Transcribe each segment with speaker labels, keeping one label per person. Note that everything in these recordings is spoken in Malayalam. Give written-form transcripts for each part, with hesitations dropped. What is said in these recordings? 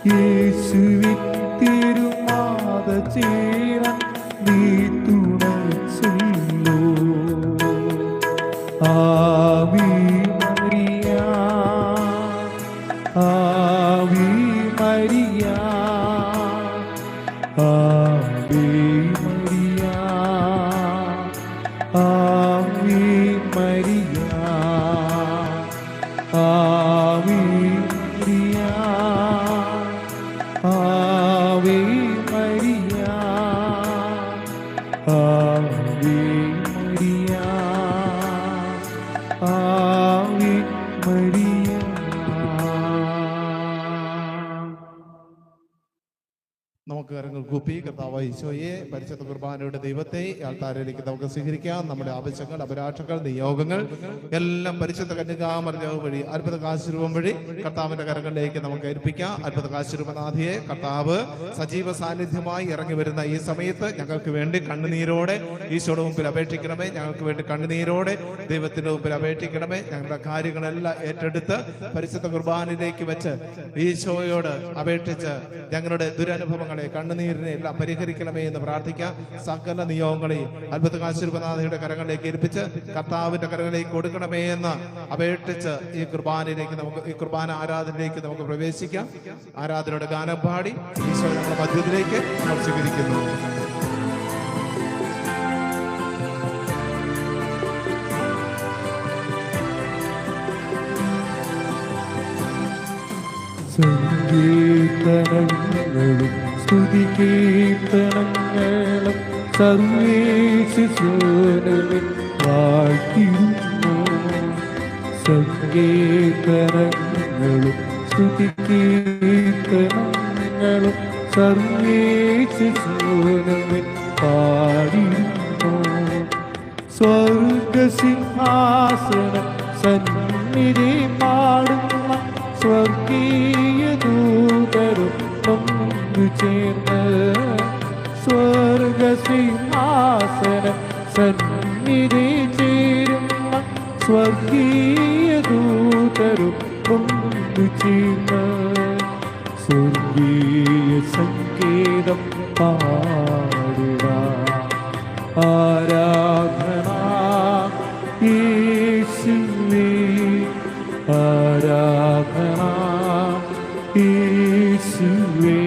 Speaker 1: യേശുവിൻ തിരുമാത ചേരാൻ നീ തുണച്ചല്ലോ. ആവി മരിയ, ആവി മരിയ, ആവി മരിയ, ആവി മരിയ, ആവി മരിയ, ആവി മരിയ, ആവി മരിയ, ആവി മരിയ.
Speaker 2: നമുക്ക് കരങ്ങൾ കൂപ്പി കർത്താവ് ഈശോയെ പരിശുദ്ധ കുർബാനയുടെ ദൈവത്തെ ആൾത്താരിലേക്ക് നമുക്ക് സ്വീകരിക്കാം. നമ്മുടെ ആവശ്യങ്ങൾ, അഭിലാഷങ്ങൾ, നിയോഗങ്ങൾ എല്ലാം പരിശുദ്ധ കന്യകാമറിയാവ് വഴി അത്ഭുത കാശുരൂപം വഴി കർത്താവിന്റെ കരങ്ങളിലേക്ക് നമുക്ക് ഏൽപ്പിക്കാം. അത്ഭുത കാശുരൂപനാഥിയെ കർത്താവ് സജീവ സാന്നിധ്യമായി ഇറങ്ങി വരുന്ന ഈ സമയത്ത് ഞങ്ങൾക്ക് വേണ്ടി കണ്ണുനീരോടെ ഈശോയുടെ മുമ്പിൽ അപേക്ഷിക്കണമേ. ഞങ്ങൾക്ക് വേണ്ടി കണ്ണുനീരോടെ ദൈവത്തിന്റെ മുമ്പിൽ അപേക്ഷിക്കണമേ. ഞങ്ങളുടെ കാര്യങ്ങളെല്ലാം ഏറ്റെടുത്ത് പരിശുദ്ധ കുർബാനയിലേക്ക് വെച്ച് ഈശോയോട് അപേക്ഷിച്ച് ഞങ്ങളുടെ ദുരനുഭവങ്ങളെ, കണ്ണുനീരിനെ എല്ലാം പരിഹരിക്കണമേ എന്ന് പ്രാർത്ഥിക്കാം. സകല നിയോഗങ്ങളെയും അത്ഭുത കാശുരൂപനാഥയുടെ കരങ്ങളിലേക്ക് ഏൽപ്പിച്ച് കർത്താവിന്റെ കരങ്ങളിലേക്ക് കൊടുക്കണമേ എന്ന് അപേക്ഷിച്ച് ഈ കുർബാനയിലേക്ക് നമുക്ക്, ഈ കുർബാന ആരാധനയിലേക്ക് നമുക്ക് പ്രവേശിക്കാം. ആരാധനയുടെ ഗാനം പാടി ഈശോ നമ്മുടെ മധ്യത്തിലേക്ക് നമ്മൾ സ്വീകരിക്കുന്നു.
Speaker 1: സംഗീതങ്ങളും സ്തുതികീർത്തനങ്ങളും സർവേശ്വരനിൽ വാഴ്ത്തിടുന്നു. സംഗീതങ്ങളും സ്തുതികീർത്തനങ്ങളും സർവേശ്വരനിൽ പാടിടുന്നു. സ്വർഗസിംഹാസനം സന്നിധി പാടുന്ന സ്വർഗീയ ദൂതരും ഒന്നു ചേർന്ന്, സ്വർഗസിംഹാസനം സന്നിധി ചേരുന്ന സ്വർഗീയ ദൂതരും ഒന്നു ചേർന്ന് സ്വർഗീയ സംഗീതം പാടുക. ആരാധന യേശുവേ, ആരാധന യേശുവേ,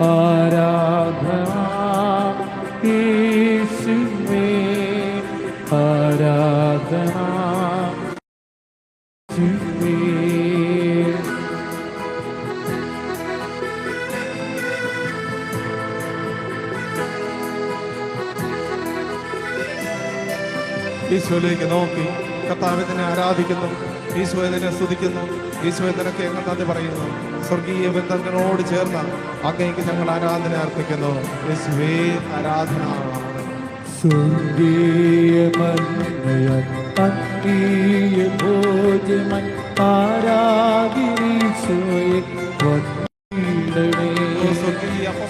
Speaker 1: ആരാധന യേശുവേ, ആരാധന യേശുവേ.
Speaker 2: ഈശോയിലേക്ക് നോക്കി കർത്താവിനെ ആരാധിക്കുന്നു. ഈശോയെ തന്നെ സ്തുതിക്കുന്നു. ഈശോയെ നിനക്ക് ഞങ്ങൾ നന്ദി പറയുന്നു. സ്വർഗീയ ബന്ധങ്ങളോട് ചേർന്ന് അങ്ങേക്ക് ഞങ്ങൾ ആരാധന അർപ്പിക്കുന്നു. യേശുവേ ആരാധന.
Speaker 1: സ്വർഗീയ മന്നയാൽ അന്ത്യ ഭോജമായി ആരാധനീശോയെ വന്ദിടണേ.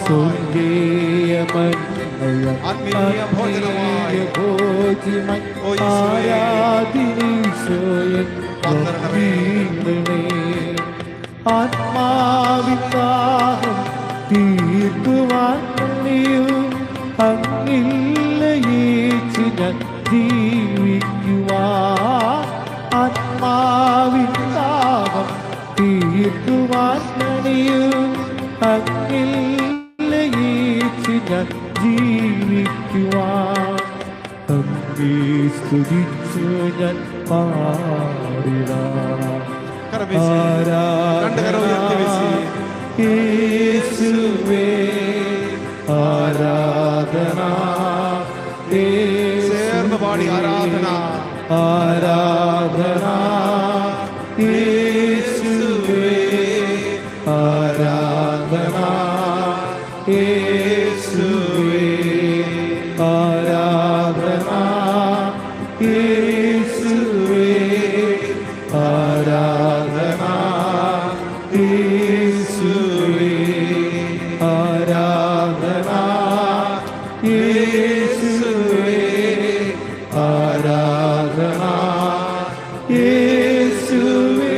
Speaker 1: സ്വർഗീയ മന്നയാൽ അന്ത്യ ഭോജമായി ആരാധനീശോയെ വന്ദിടണേ. ആത്മാവിദാഹം തീർക്കുവാൻ അങ്ങില്ലയേച്ചു ഞാൻ ജീവിക്കുവാൻ. ആത്മാവിദാഹം തീർക്കുവാൻ അങ്ങില്ലയേച്ചു ഞാൻ ജീവിക്കുവാൻ. അങ്ങേ സ്തുതിച്ചു ഞാൻ പാടിടാം. യേശുവേ ആരാധന,
Speaker 2: ചേർന്ന് പാടി ആരാധന.
Speaker 1: ആരാധന യേശുവേ, ആരാധന യേശുവേ, ആരാധന യേശുവേ, ആരാധന യേശുവേ, ആരാധന യേശുവേ, ആരാധന യേശുവേ.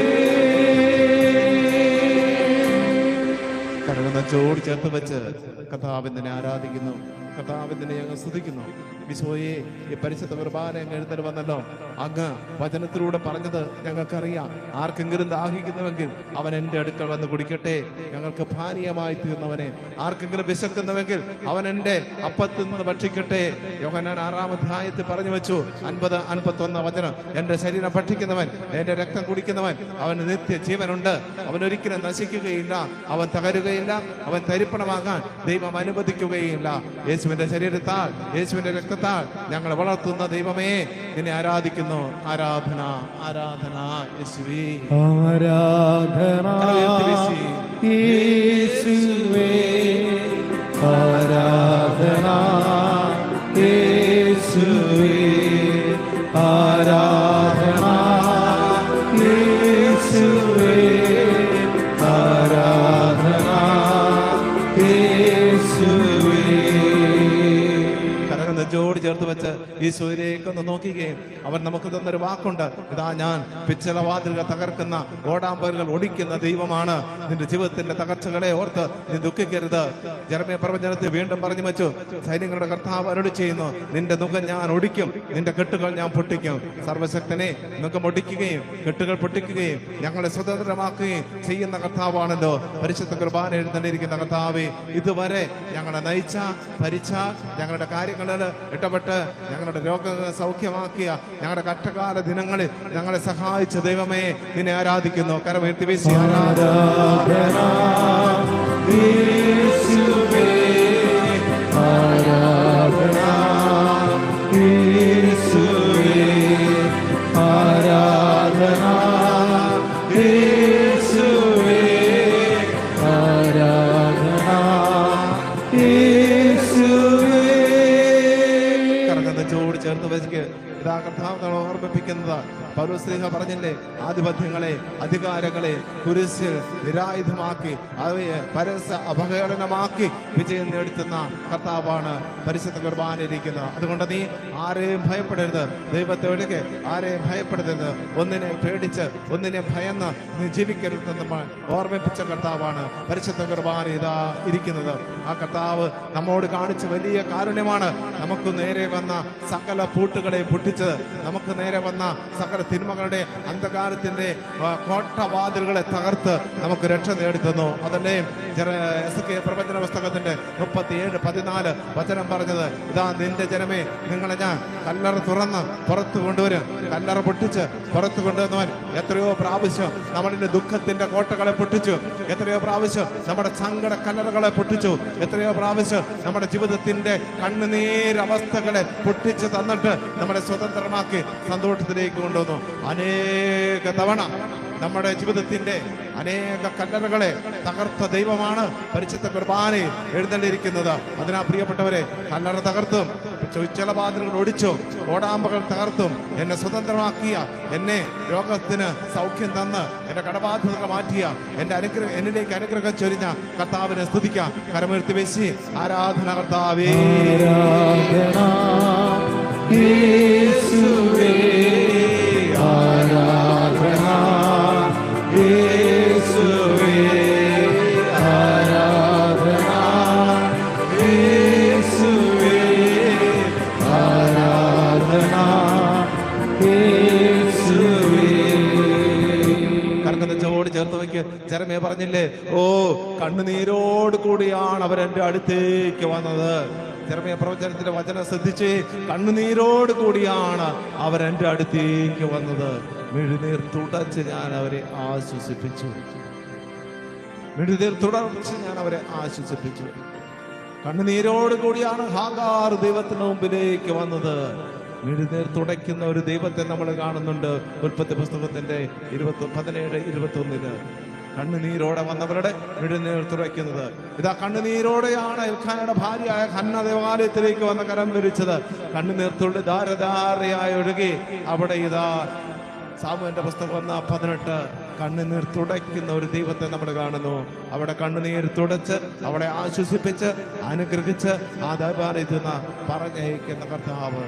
Speaker 2: നെഞ്ചോട് ചേർത്ത് വെച്ച് കർത്താവിനെ ആരാധിക്കുന്നു, കർത്താവിനെ ഞങ്ങൾ സ്തുതിക്കുന്നു. ഈശോയെ, ഈ പരിശുദ്ധ കുർബാന എഴുന്നേറ്റ് വന്നല്ലോ, അങ്ങ് വചനത്തിലൂടെ പറഞ്ഞത് ഞങ്ങൾക്കറിയാം. ആർക്കെങ്കിലും ദാഹിക്കുന്നുവെങ്കിൽ അവൻ എൻ്റെ അടുക്കൽ വന്ന് കുടിക്കട്ടെ, ഞങ്ങൾക്ക് പാനീയമായി തീർന്നവനെ. ആർക്കെങ്കിലും വിശക്കുന്നുവെങ്കിൽ അവൻ എൻ്റെ അപ്പത്തിൽ നിന്ന് ഭക്ഷിക്കട്ടെ. യോഹന്നാൻ 6-ാം അധ്യായത്തിൽ പറഞ്ഞു വെച്ചു, 50-51 വചനം. എൻ്റെ ശരീരം ഭക്ഷിക്കുന്നവൻ, എൻ്റെ രക്തം കുടിക്കുന്നവൻ, അവന് നിത്യ ജീവനുണ്ട്. അവൻ ഒരിക്കലും നശിക്കുകയില്ല, അവൻ തകരുകയില്ല, അവൻ തരിപ്പണമാകാൻ ദൈവം അനുവദിക്കുകയില്ല. യേശുവിന്റെ ശരീരത്താൽ, യേശുവിന്റെ രക്തത്താൽ ഞങ്ങൾ വളർത്തുന്ന ദൈവമേ, നിന്നെ ആരാധിക്കുന്നു. ആരാധന, ആരാധന യേശുവേ,
Speaker 1: ആരാധന യേശുവേ, ആരാധന യേശുവേ, ആരാധന യേശുവേ, ആരാധന യേശുവേ.
Speaker 2: നെഞ്ചോട് ചേർത്ത് വെച്ച് ഈശോയിലേക്കൊന്ന് നോക്കുകയും അവൻ നമുക്ക് തന്നൊരു വാക്കുണ്ട്, ഇതാ ഞാൻ പിച്ചളവാതിലുകൾ തകർക്കുന്ന, ഓടാമ്പലുകൾ ഒടിക്കുന്ന ദൈവമാണ്. നിന്റെ ജീവിതത്തിന്റെ തകർച്ചകളെ ഓർത്ത് നീ ദുഃഖിക്കരുത്. ജെറമ്യാ പ്രവചനത്തിൽ വീണ്ടും പറഞ്ഞു വെച്ചു, സൈന്യങ്ങളുടെ കർത്താവ് അരുളി ചെയ്യുന്നു, നിന്റെ മുഖം ഞാൻ ഒടിക്കും, നിന്റെ കെട്ടുകൾ ഞാൻ പൊട്ടിക്കും. സർവശക്തനെ മുഖം ഒടിക്കുകയും കെട്ടുകൾ പൊട്ടിക്കുകയും ഞങ്ങളെ സ്വതന്ത്രമാക്കുകയും ചെയ്യുന്ന കർത്താവാണല്ലോ പരിശുദ്ധ കുർബാന എഴുന്നള്ളിയിരിക്കുന്ന കർത്താവേ. ഇതുവരെ ഞങ്ങളെ നയിച്ച, ഭരിച്ച, ഞങ്ങളുടെ കാര്യങ്ങളിൽ ഇടപെട്ട് ഞങ്ങളുടെ രോഗങ്ങൾ സൗഖ്യമാക്കിയ, ഞങ്ങളുടെ കഷ്ടകാല ദിനങ്ങളിൽ ഞങ്ങളെ സഹായിച്ച ദൈവമേ, നിന്നെ ആരാധിക്കുന്നു. കരമുയർത്തി വീശി
Speaker 1: ആരാധന യേശുവേ, ആരാധന യേശുവേ, ആരാധന യേശുവേ, ആരാധന യേശുവേ.
Speaker 2: നെഞ്ചോട് ചേർത്ത് വെച്ച് ഇതാ കർത്താവ് ഓർമ്മിപ്പിക്കുന്നത്, പൗലോസ്ലീഹ പറഞ്ഞില്ലേ, ആധിപത്യങ്ങളെ, അധികാരങ്ങളെ കുരിശിൽ നിരായുധമാക്കി അവയെ പരസ്യ അപകടനമാക്കി വിജയം നേടുത്തുന്ന കർത്താവാണ് പരിശുദ്ധ കുർബാനയിരിക്കുന്നത്. അതുകൊണ്ട് നീ ആരെയും ഭയപ്പെടരുത്, ദൈവത്തെ ഒഴികെ ആരെയും ഭയപ്പെടരുത്. ഒന്നിനെ പേടിച്ച്, ഒന്നിനെ ഭയന്ന് നീ ജീവിക്കരുതെന്ന് നമ്മൾ ഓർമ്മിപ്പിച്ച കർത്താവാണ് പരിശുദ്ധ കുർബാന ഇതാ ഇരിക്കുന്നത്. ആ കർത്താവ് നമ്മോട് കാണിച്ച വലിയ കാരുണ്യമാണ്. നമുക്ക് നേരെ വന്ന സകല പൂട്ടുകളെ പൊട്ടിച്ച്, നമുക്ക് നേരെ വന്ന സകല തിന്മകളുടെ അന്ധകാരത്തിന്റെ കോട്ടവാതിലുകളെ തകർത്ത് നമുക്ക് രക്ഷ നേടിത്തന്നു. അതല്ലേ എസെക്കിയേൽ പ്രവചന പുസ്തകത്തിന്റെ 37-14 വചനം പറഞ്ഞത്, ഇതാ നിന്റെ ജനമേ, നിങ്ങളെ ഞാൻ കല്ലറ തുറന്ന് പുറത്തു കൊണ്ടുവരും. കല്ലറ പൊട്ടിച്ച് പുറത്തു കൊണ്ടുവന്നവൻ എത്രയോ പ്രാവശ്യം നമ്മളുടെ ദുഃഖത്തിന്റെ കോട്ടകളെ പൊട്ടിച്ചു, എത്രയോ പ്രാവശ്യം നമ്മുടെ സങ്കട കല്ലറകളെ പൊട്ടിച്ചു, എത്രയോ പ്രാവശ്യം നമ്മുടെ ജീവിതത്തിന്റെ കണ്ണുനീരവസ്ഥകളെ പൊട്ടിച്ച് തന്നിട്ട് നമ്മളെ സ്വതന്ത്രമാക്കി സന്തോഷത്തിലേക്ക് കൊണ്ടുവന്നു. അനേക തവണ നമ്മുടെ ജീവിതത്തിന്റെ അനേക കല്ലറകളെ തകർത്ത ദൈവമാണ് പരിശുദ്ധ കുർബാനയിൽ എഴുന്നള്ളിയിരിക്കുന്നത്. അതിനാ പ്രിയപ്പെട്ടവരെ, കല്ലറ തകർത്തും ചുറ്റലവാതിലുകൾ ഒടിച്ചും ഓടാമ്പകൾ തകർത്തും എന്നെ സ്വതന്ത്രമാക്കിയ, എന്നെ രോഗത്തിന് സൗഖ്യം തന്ന് എന്റെ കടബാധ്യതകൾ മാറ്റിയ, എന്നിലേക്ക് അനുഗ്രഹം ചൊരിഞ്ഞ കർത്താവിനെ സ്തുതിക്കാം. കരമുയർത്തി വീശി ആരാധന. കർത്താവേ,
Speaker 1: യേശുവേ, ആരാധന യേശുവേ, ആരാധന യേശുവേ, ആരാധന യേശുവേ.
Speaker 2: കരകതച്ചോട് ചേർത്ത് വയ്ക്ക്. ജെറമ്യാ പറഞ്ഞില്ലേ, ഓ കണ്ണുനീരോട് കൂടിയാണ് അവരെന്റെ അടുത്തേക്ക് വന്നത്. ജെറമ്യാ പ്രവചനത്തിന്റെ വചനം ശ്രദ്ധിച്ച്, കണ്ണുനീരോട് കൂടിയാണ് അവരെന്റെ അടുത്തേക്ക് വന്നത്. മെഴുനീർ തുടച്ച് ഞാൻ അവരെ ആശ്വസിപ്പിച്ചു. മെഴുനീർ തുടച്ച് ഞാൻ അവരെ ആശ്വസിപ്പിച്ചു. കണ്ണുനീരോട് കൂടിയാണ് ഹാഗാർ ദൈവത്തിന് മുമ്പിലേക്ക് വന്നത്. മെഴുനീർ തുടയ്ക്കുന്ന ഒരു ദൈവത്തെ നമ്മൾ കാണുന്നുണ്ട് ഉൽപ്പത്തി പുസ്തകത്തിന്റെ 17-21. കണ്ണുനീരോടെ വന്നവരുടെ മെഴുനീർ തുറയ്ക്കുന്നത്. ഇതാ കണ്ണുനീരോടെയാണ് എൽക്കാനയുടെ ഭാര്യയായ ഹന്ന ദേവാലയത്തിലേക്ക് വന്ന് കരം ധരിച്ചത്. കണ്ണുനീർ തുള്ളി ധാരധാരയായി ഒഴുകി അവിടെ ഇതാ സാമുവേലിന്റെ പുസ്തകം 1:18 കണ്ണുനീർ തുടയ്ക്കുന്ന ഒരു ദൈവത്തെ നമ്മൾ കാണുന്നു. അവിടെ കണ്ണുനീർ തുടച്ച് അവിടെ ആശ്വസിപ്പിച്ച് അനുഗ്രഹിച്ച് ആ ദേവാലയത്തിൽ നിന്ന് പറഞ്ഞയക്കുന്ന കർത്താവ്.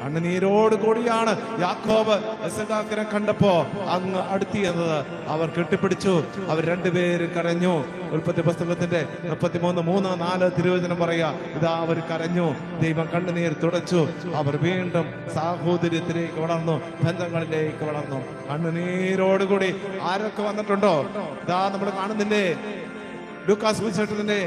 Speaker 2: കണ്ണുനീരോട് കൂടിയാണ് യാക്കോബ് എസഹാക്കിനെ കണ്ടപ്പോ അങ്ങ് അടുത്തിയെന്നത്. അവർ കെട്ടിപ്പിടിച്ചു, അവർ രണ്ടുപേരും കരഞ്ഞു. ഉൽപ്പത്തി പുസ്തകത്തിന്റെ 33:3-4 തിരുവചനം പറയാ, ഇതാ അവർ കരഞ്ഞു, ദൈവം കണ്ണുനീർ തുടച്ചു. അവർ വീണ്ടും സാഹോദര്യത്തിലേക്ക് വളർന്നു, ബന്ധങ്ങളിലേക്ക് വളർന്നു. കണ്ണുനീരോടുകൂടി ആരൊക്കെ വന്നിട്ടുണ്ടോ? ഇതാ നമ്മൾ കാണുന്നില്ലേ ലൂക്കാസ് സുവിശേഷത്തിന്റെ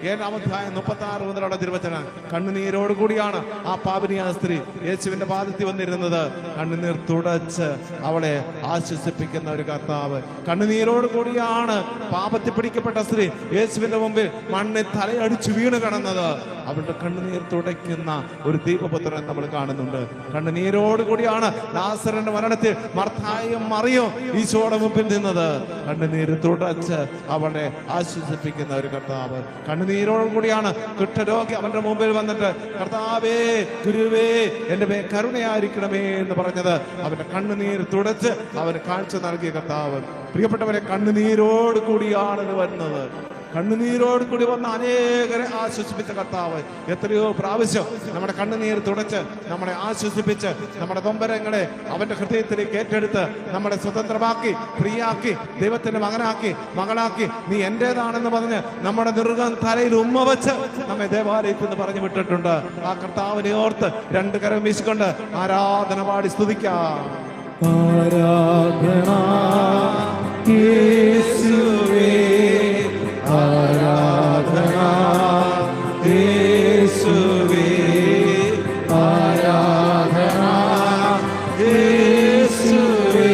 Speaker 2: 7-ാം അധ്യായം 36 മുതലുള്ള തിരുവചനം. കണ്ണുനീരോട് കൂടിയാണ് ആ പാപിനിയായ സ്ത്രീ യേശുവിന്റെ പാദത്തിൽ വന്നിരുന്നത്. കണ്ണുനീർ തുടച്ച് അവളെ ആശ്വസിപ്പിക്കുന്ന ഒരു കർത്താവ്. കണ്ണുനീരോട് കൂടിയാണ് പാപത്തിൽ പിടിക്കപ്പെട്ട സ്ത്രീ യേശുവിന്റെ മുമ്പിൽ മണ്ണിൽ തലയടിച്ചു വീണ് കിടന്നത്. അവളുടെ കണ്ണുനീർ തുടയ്ക്കുന്ന ഒരു ദൈവപുത്രൻ നമ്മൾ കാണുന്നുണ്ട്. കണ്ണുനീരോട് കൂടിയാണ് ലാസറിന്റെ മരണത്തിൽ മർത്തായും മറിയും ഈശോയുടെ മുമ്പിൽ നിന്നത്. കണ്ണുനീര് തുടച്ച് അവളെ ആശ്വസിപ്പിക്കുന്ന ഒരു കർത്താവ്. കണ്ണുനീരോട് കൂടിയാണ് കുഷ്ഠരോഗി അവന്റെ മുമ്പിൽ വന്നിട്ട്, കർത്താവേ, ഗുരുവേ, എന്റെ മേൽ കരുണയായിരിക്കണമേ എന്ന് പറഞ്ഞത്. അവന്റെ കണ്ണുനീർ തുടച്ച് അവന് കാഴ്ച നൽകിയ കർത്താവ്. പ്രിയപ്പെട്ടവരെ, കണ്ണുനീരോട് കൂടിയാണ് ഇത് വരുന്നത്. കണ്ണുനീരോട് കൂടി വന്ന് അനേകരെ ആശ്വസിപ്പിച്ച കർത്താവ്. എത്രയോ പ്രാവശ്യം നമ്മുടെ കണ്ണുനീർ തുടച്ച് നമ്മളെ ആശ്വസിപ്പിച്ച് നമ്മുടെ നൊമ്പരങ്ങളെ അവന്റെ ഹൃദയത്തിലേക്ക് ഏറ്റെടുത്ത് നമ്മളെ സ്വതന്ത്രമാക്കി, ഫ്രീയാക്കി, ദൈവത്തിന്റെ മകനാക്കി, മകളാക്കി, നീ എന്റേതാണെന്ന് പറഞ്ഞ് നമ്മുടെ നിർഗം തലയിൽ ഉമ്മ വെച്ച് നമ്മെ ദേവാലയത്തിൽ നിന്ന് പറഞ്ഞു വിട്ടിട്ടുണ്ട്. ആ കർത്താവിനെ ഓർത്ത് രണ്ട് കരം വീശിക്കൊണ്ട് ആരാധന പാടി സ്തുതിക്കാം.
Speaker 1: ആരാധന യേശുവേ, ആരാധന യേശുവേ, ആരാധന യേശുവേ,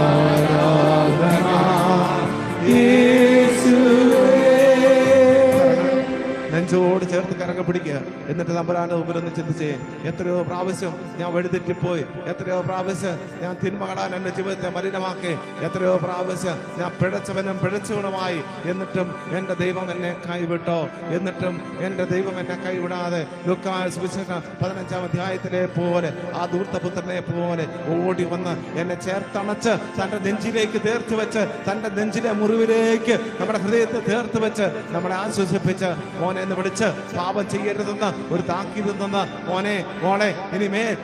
Speaker 1: ആരാധന യേശുവേ.
Speaker 2: നെഞ്ചോട് ചേർത്ത് കരങ്ങൾ പിടിക്കുക. എന്നിട്ട് തമ്പുരാന്റെ മുമ്പിൽ ഒന്ന് ചിന്തിച്ചേ, എത്രയോ പ്രാവശ്യം ഞാൻ വഴിതെറ്റിപ്പോയി, എത്രയോ പ്രാവശ്യം ഞാൻ തിന്മകളാൽ എന്റെ ജീവിതത്തെ മലിനമാക്കി, എത്രയോ പ്രാവശ്യം ഞാൻ പിഴച്ചവനും പിഴച്ചവനുമായി. എന്നിട്ടും എന്റെ ദൈവം എന്നെ കൈവിട്ടോ? എന്നിട്ടും എന്റെ ദൈവം എന്നെ കൈവിടാതെ ലൂക്കാസ് സുവിശേഷം 15-ാം അധ്യായത്തിലെ പോലെ ആ ധൂർത്തപുത്രനെ പോലെ ഓടി വന്ന് എന്നെ ചേർത്തണച്ച് തന്റെ നെഞ്ചിലേക്ക് തീർത്ത് വെച്ച്, തന്റെ നെഞ്ചിലെ മുറിവിലേക്ക് നമ്മുടെ ഹൃദയത്തെ തീർത്ത് വെച്ച് നമ്മളെ ആശ്വസിപ്പിച്ച്, മോനെ എന്ന് വിളിച്ച് പാപം ചെയ്യരുതെന്ന് ഒരു താക്കീത് തന്ന, മോനെ മോളെ ഇനിമേൽ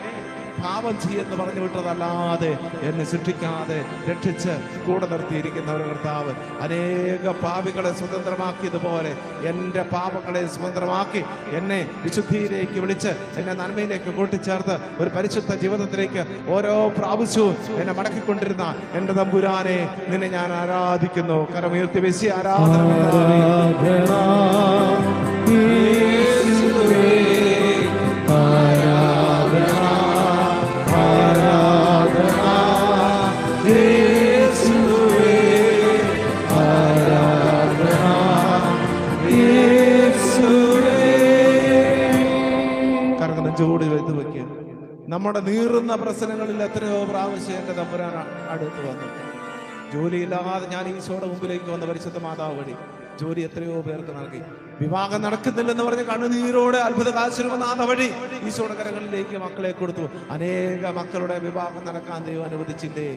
Speaker 2: പാപം ചെയ്യെന്ന് പറഞ്ഞു വിട്ടതല്ലാതെ എന്നെ സൃഷ്ടിക്കാതെ രക്ഷിച്ച് കൂടെ നിർത്തിയിരിക്കുന്ന ഒരു കർത്താവ്. അനേക പാപികളെ സ്വതന്ത്രമാക്കിയതുപോലെ എൻ്റെ പാപങ്ങളെ സ്വതന്ത്രമാക്കി എന്നെ വിശുദ്ധിയിലേക്ക് വിളിച്ച് എന്നെ നന്മയിലേക്ക് കൂട്ടിച്ചേർത്ത് ഒരു പരിശുദ്ധ ജീവിതത്തിലേക്ക് ഓരോ പ്രാവശ്യവും എന്നെ മടക്കിക്കൊണ്ടിരുന്ന എൻ്റെ തമ്പുരാനെ, നിന്നെ ഞാൻ ആരാധിക്കുന്നു. കരമുയർത്തി വെച്ച് ആരാധന. ജോടി വെച്ച് വെക്കുക. നമ്മുടെ നീറുന്ന പ്രശ്നങ്ങളിൽ എത്രയോ പ്രാവശ്യം എന്റെ തമ്പുരാൻ അടുത്ത് വന്നു. ജോലിയില്ലാതെ ഞാൻ ഈശോയുടെ മുമ്പിലേക്ക് വന്ന പരിശുദ്ധ മാതാവ് വഴി ജോലി എത്രയോ പേർക്ക് നൽകി. വിവാഹം നടക്കുന്നില്ലെന്ന് പറഞ്ഞ് കണ്ണുനീരോടെ അത്ഭുത കാശുനാഥ വഴി ഈശോയുടെ കരങ്ങളിലേക്ക് മക്കളെ കൊടുത്തു. അനേക മക്കളുടെ വിവാഹം നടക്കാൻ ദൈവം അനുവദിച്ചില്ലേ?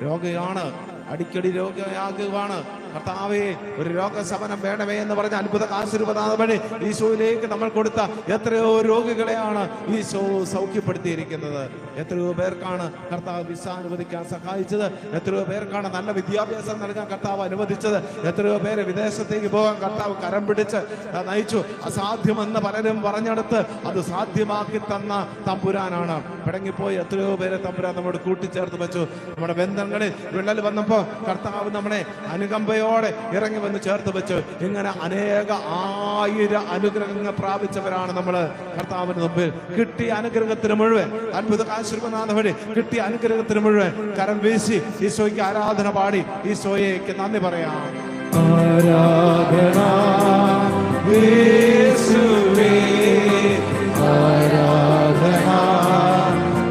Speaker 2: രോഗിയാണ്, അടിക്കടി രോഗിയാകുവാണ്. കർത്താവേ, ഒരു രോഗശമനം വേണമേ എന്ന് പറഞ്ഞ അത്ഭുത കാശുനാഥ വഴി ഈശോയിലേക്ക് നമ്മൾ കൊടുത്ത എത്രയോ രോഗികളെയാണ് ഈശോ സൗഖ്യപ്പെടുത്തിയിരിക്കുന്നത്. എത്രയോ പേർക്കാണ് കർത്താവ് വിസ അനുവദിക്കാൻ സഹായിച്ചത്. എത്രയോ പേർക്കാണ് നല്ല വിദ്യാഭ്യാസം നൽകാൻ കർത്താവ് അനുവദിച്ചത്. എത്രയോ പേരെ വിദേശത്തേക്ക് പോകാൻ കർത്താവ് കരം പിടിച്ച് നയിച്ചു. അസാധ്യമെന്ന് പലരും പറഞ്ഞെടുത്ത് അത് സാധ്യമാക്കി തന്ന തമ്പുരാനാണ്. പിടങ്ങിപ്പോയി എത്രയോ പേരെ തമ്പുരാൻ നമ്മോട് കൂട്ടിച്ചേർത്ത് വെച്ചു. നമ്മുടെ ബന്ധങ്ങളിൽ വിള്ളൽ വന്നപ്പോ കർത്താവ് നമ്മളെ അനുകമ്പയോടെ ഇറങ്ങി വന്ന് ചേർത്ത് വെച്ചു. ഇങ്ങനെ അനേക 1000 അനുഗ്രഹങ്ങൾ പ്രാപിച്ചവരാണ് നമ്മള്. കർത്താവിന് മുമ്പിൽ കിട്ടിയ അനുഗ്രഹത്തിന് മുഴുവൻ, അത്ഭുത ആശീർവാദ വഴി കിട്ടിയ അനുഗ്രഹത്തിന് മുഴുവൻ കരം വീശി ഈശോയ്ക്ക് ആരാധന പാടി ഈശോയ്ക്ക് നന്ദി പറയാം.
Speaker 1: ആരാധന യേശുവേ, ആരാധന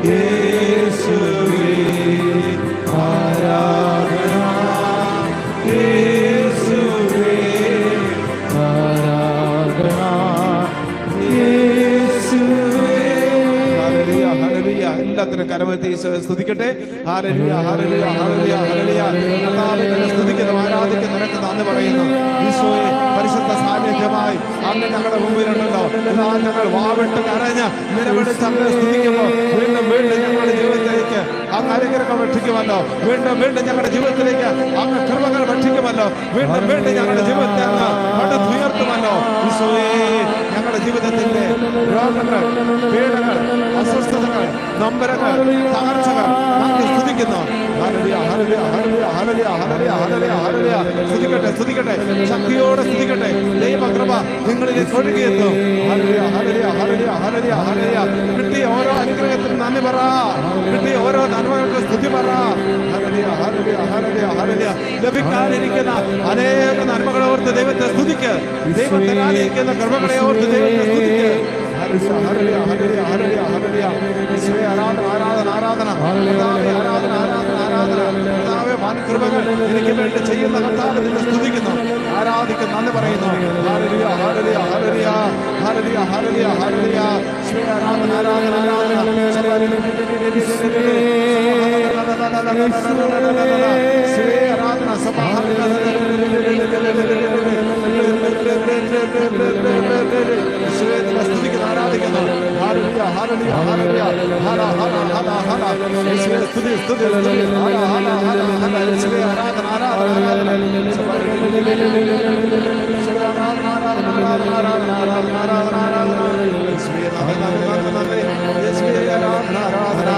Speaker 1: യേശുവേ, ആരാധന യേശുവേ, ആരാധന യേശുവേ.
Speaker 2: ഹല്ലേലൂയ, ഹല്ലേലൂയ. എല്ലാത്തിനും കരമത്തി ഈശോയെ സ്തുതിക്കട്ടെ. ഹല്ലേലൂയ, ഹല്ലേലൂയ, ഹല്ലേലൂയ, ഹല്ലേലൂയ. കർത്താവിനെ സ്തുതിക്കുന്നു, ആരാധിക്കുന്നു, നിനക്ക് നന്ദി പറയുന്നു. ഈശോയെ പരിശുദ്ധ സാന്നിധ്യം സാന്നിധ്യമായി അങ്ങ് ഞങ്ങളുടെ മുമ്പിലുണ്ടല്ലോ. ഇതാ ഞങ്ങൾ വാവിട്ട് കരഞ്ഞ് നിലവിളിച്ച് അങ്ങ് സ്തുതിക്കുമ്പോൾ വീണ്ടും വീണ്ടും ഞങ്ങളുടെ ജീവിതത്തിലേക്ക് അങ്ങ് അനുഗ്രഹം ഭക്ഷിക്കുമല്ലോ. വീണ്ടും വീണ്ടും ഞങ്ങളുടെ ജീവിതത്തിലേക്ക് അങ്ങ് കൃപകൾ ഭക്ഷിക്കുമല്ലോ. വീണ്ടും വീണ്ടും ഞങ്ങളുടെ ജീവിതത്തെ അങ്ങ് പടുത്തുയർത്തുമല്ലോ. ഈശോയേ, ഞങ്ങളുടെ ജീവിതത്തിന്റെ രോഗങ്ങൾ, പീഡകൾ, അസ്വസ്ഥതകൾ, നൊമ്പരങ്ങൾ, തകർച്ചകൾ അങ്ങ് സ്തുതിക്കുന്നു. ഹല്ലേലൂയ, ഹല്ലേലൂയ, ഹല്ലേലൂയ, ഹല്ലേലൂയ, ഹല്ലേലൂയ, ഹല്ലേലൂയ. സ്തുതിക്കട്ടെ, സ്തുതിക്കട്ടെ, ശക്തിയോടെ സ്തുതിക്കട്ടെ. ദൈവകൃപ നിങ്ങളിലേക്ക് ഒഴുകിയെത്തും. ഹല്ലേലൂയ, ഹല്ലേലൂയ, ഹല്ലേലൂയ, ഹല്ലേലൂയ, ഹല്ലേലൂയ. കിട്ടിയ ഓരോ അനുഗ്രഹത്തിനും നന്ദി പറ. കിട്ടിയ ഓരോ നന്മകൾക്ക് സ്തുതി പറ. ഹല്ലേലൂയ, ഹല്ലേലൂയ, ഹല്ലേലൂയ, ഹല്ലേലൂയ. ലഭിക്കാനിരിക്കുന്ന അനേക നന്മകളെ ഓർത്ത് ദൈവത്തെ സ്തുതിക്ക്. ദൈവം തരാനിരിക്കുന്ന കൃപകളെ ഓർത്ത് ദൈവത്തെ സ്തുതിക്ക്. ഹല്ലേലൂയ, ഹല്ലേലൂയ, ഹല്ലേലൂയ, ഹല്ലേലൂയ. ഈശോയെ ആരാധന, ആരാധന, ആരാധന. കർത്താവേ, ആരാധന, ആരാധന, ആരാധന. കർത്താവേ, വൻകൃപകൾ എനിക്ക് വേണ്ടി ചെയ്യുന്ന കർത്താവ് നിന്നെ സ്തുതിക്കുന്നു, ആരാധിക്കുന്നു, നന്ദി പറയുന്നു. ഹല്ലേലൂയ, ഹല്ലേലൂയ, ഹല്ലേലൂയ, ഹല്ലേലൂയ, ഹല്ലേലൂയ, ഹല്ലേലൂയ. ഈശോയെ ആരാധന, ആരാധന, ആരാധന. ഈശോയെ ആരാധന, സ്തുതിക്കുന്നു, ആരാധിക്കുന്നു. ഹല്ലേലൂയ, ഹല്ലേലൂയ, ഹല്ലേലൂയ. ഹല ഹല ഹല ഹല. ഈശോയെ സ്തുതി, സ്തുതി, സ്തുതി. ഹല ഹല ഹല ഹല. ഈശോയെ ആരാധന, ആരാധന, ആരാധന. ഈശോയെ ആരാധന, ആരാധന, ആരാധന, ആരാധന, ആരാധന, ആരാധന. ഈശോയെ നന്ദി, ഈശോയെ ആരാധന, ആരാധന.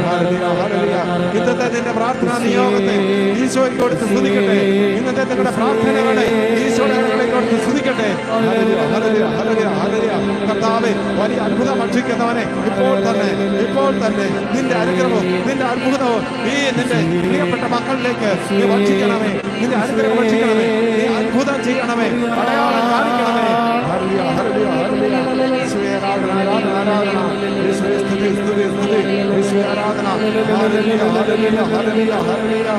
Speaker 2: ഹല്ലേലൂയ, ഹല്ലേലൂയ. ഇന്നത്തെ നിന്റെ പ്രാർത്ഥനാ നിയോഗത്തെ ഈശോയ്ക്ക് കൊടുത്ത് സ്തുതിക്കട്ടെ. ഇന്നത്തെ നിങ്ങളുടെ പ്രാർത്ഥനകളെ ഈശോയുടെ കൊടുത്ത് സ്തുതിക്കട്ടെ. ഹല്ലേലൂയ, ഹല്ലേലൂയ, ഹല്ലേലൂയ, ഹല്ലേലൂയ. കർത്താവേ, വലിയ അത്ഭുതം ഭക്ഷിക്കുന്നവനെ ഇപ്പോൾ തന്നെ നിന്റെ അനുഗ്രഹവും നിന്റെ അത്ഭുതവും ഈ നിന്റെ പ്രിയപ്പെട്ട മക്കളിലേക്ക് നീ ഭക്ഷിക്കണമേ. നിന്റെ അനുഗ്രഹം ഭക്ഷിക്കണമേ. നീ അത്ഭുതം ചെയ്യണമേ. അടയാളം കാണിക്കണമേ. ഹല്ലേലൂയ, ഹല്ലേലൂയ, ഹല്ലേലൂയ. ഈശോയെ ആരാധന, ആരാധന, ആരാധന. ഈശോയെ സ്തുതി, സ്തുതി, സ്തുതി. ഈശോയെ ആരാധന. ഹല്ലേലൂയ, ഹല്ലേലൂയ, ഹല്ലേലൂയ, ഹല്ലേലൂയ.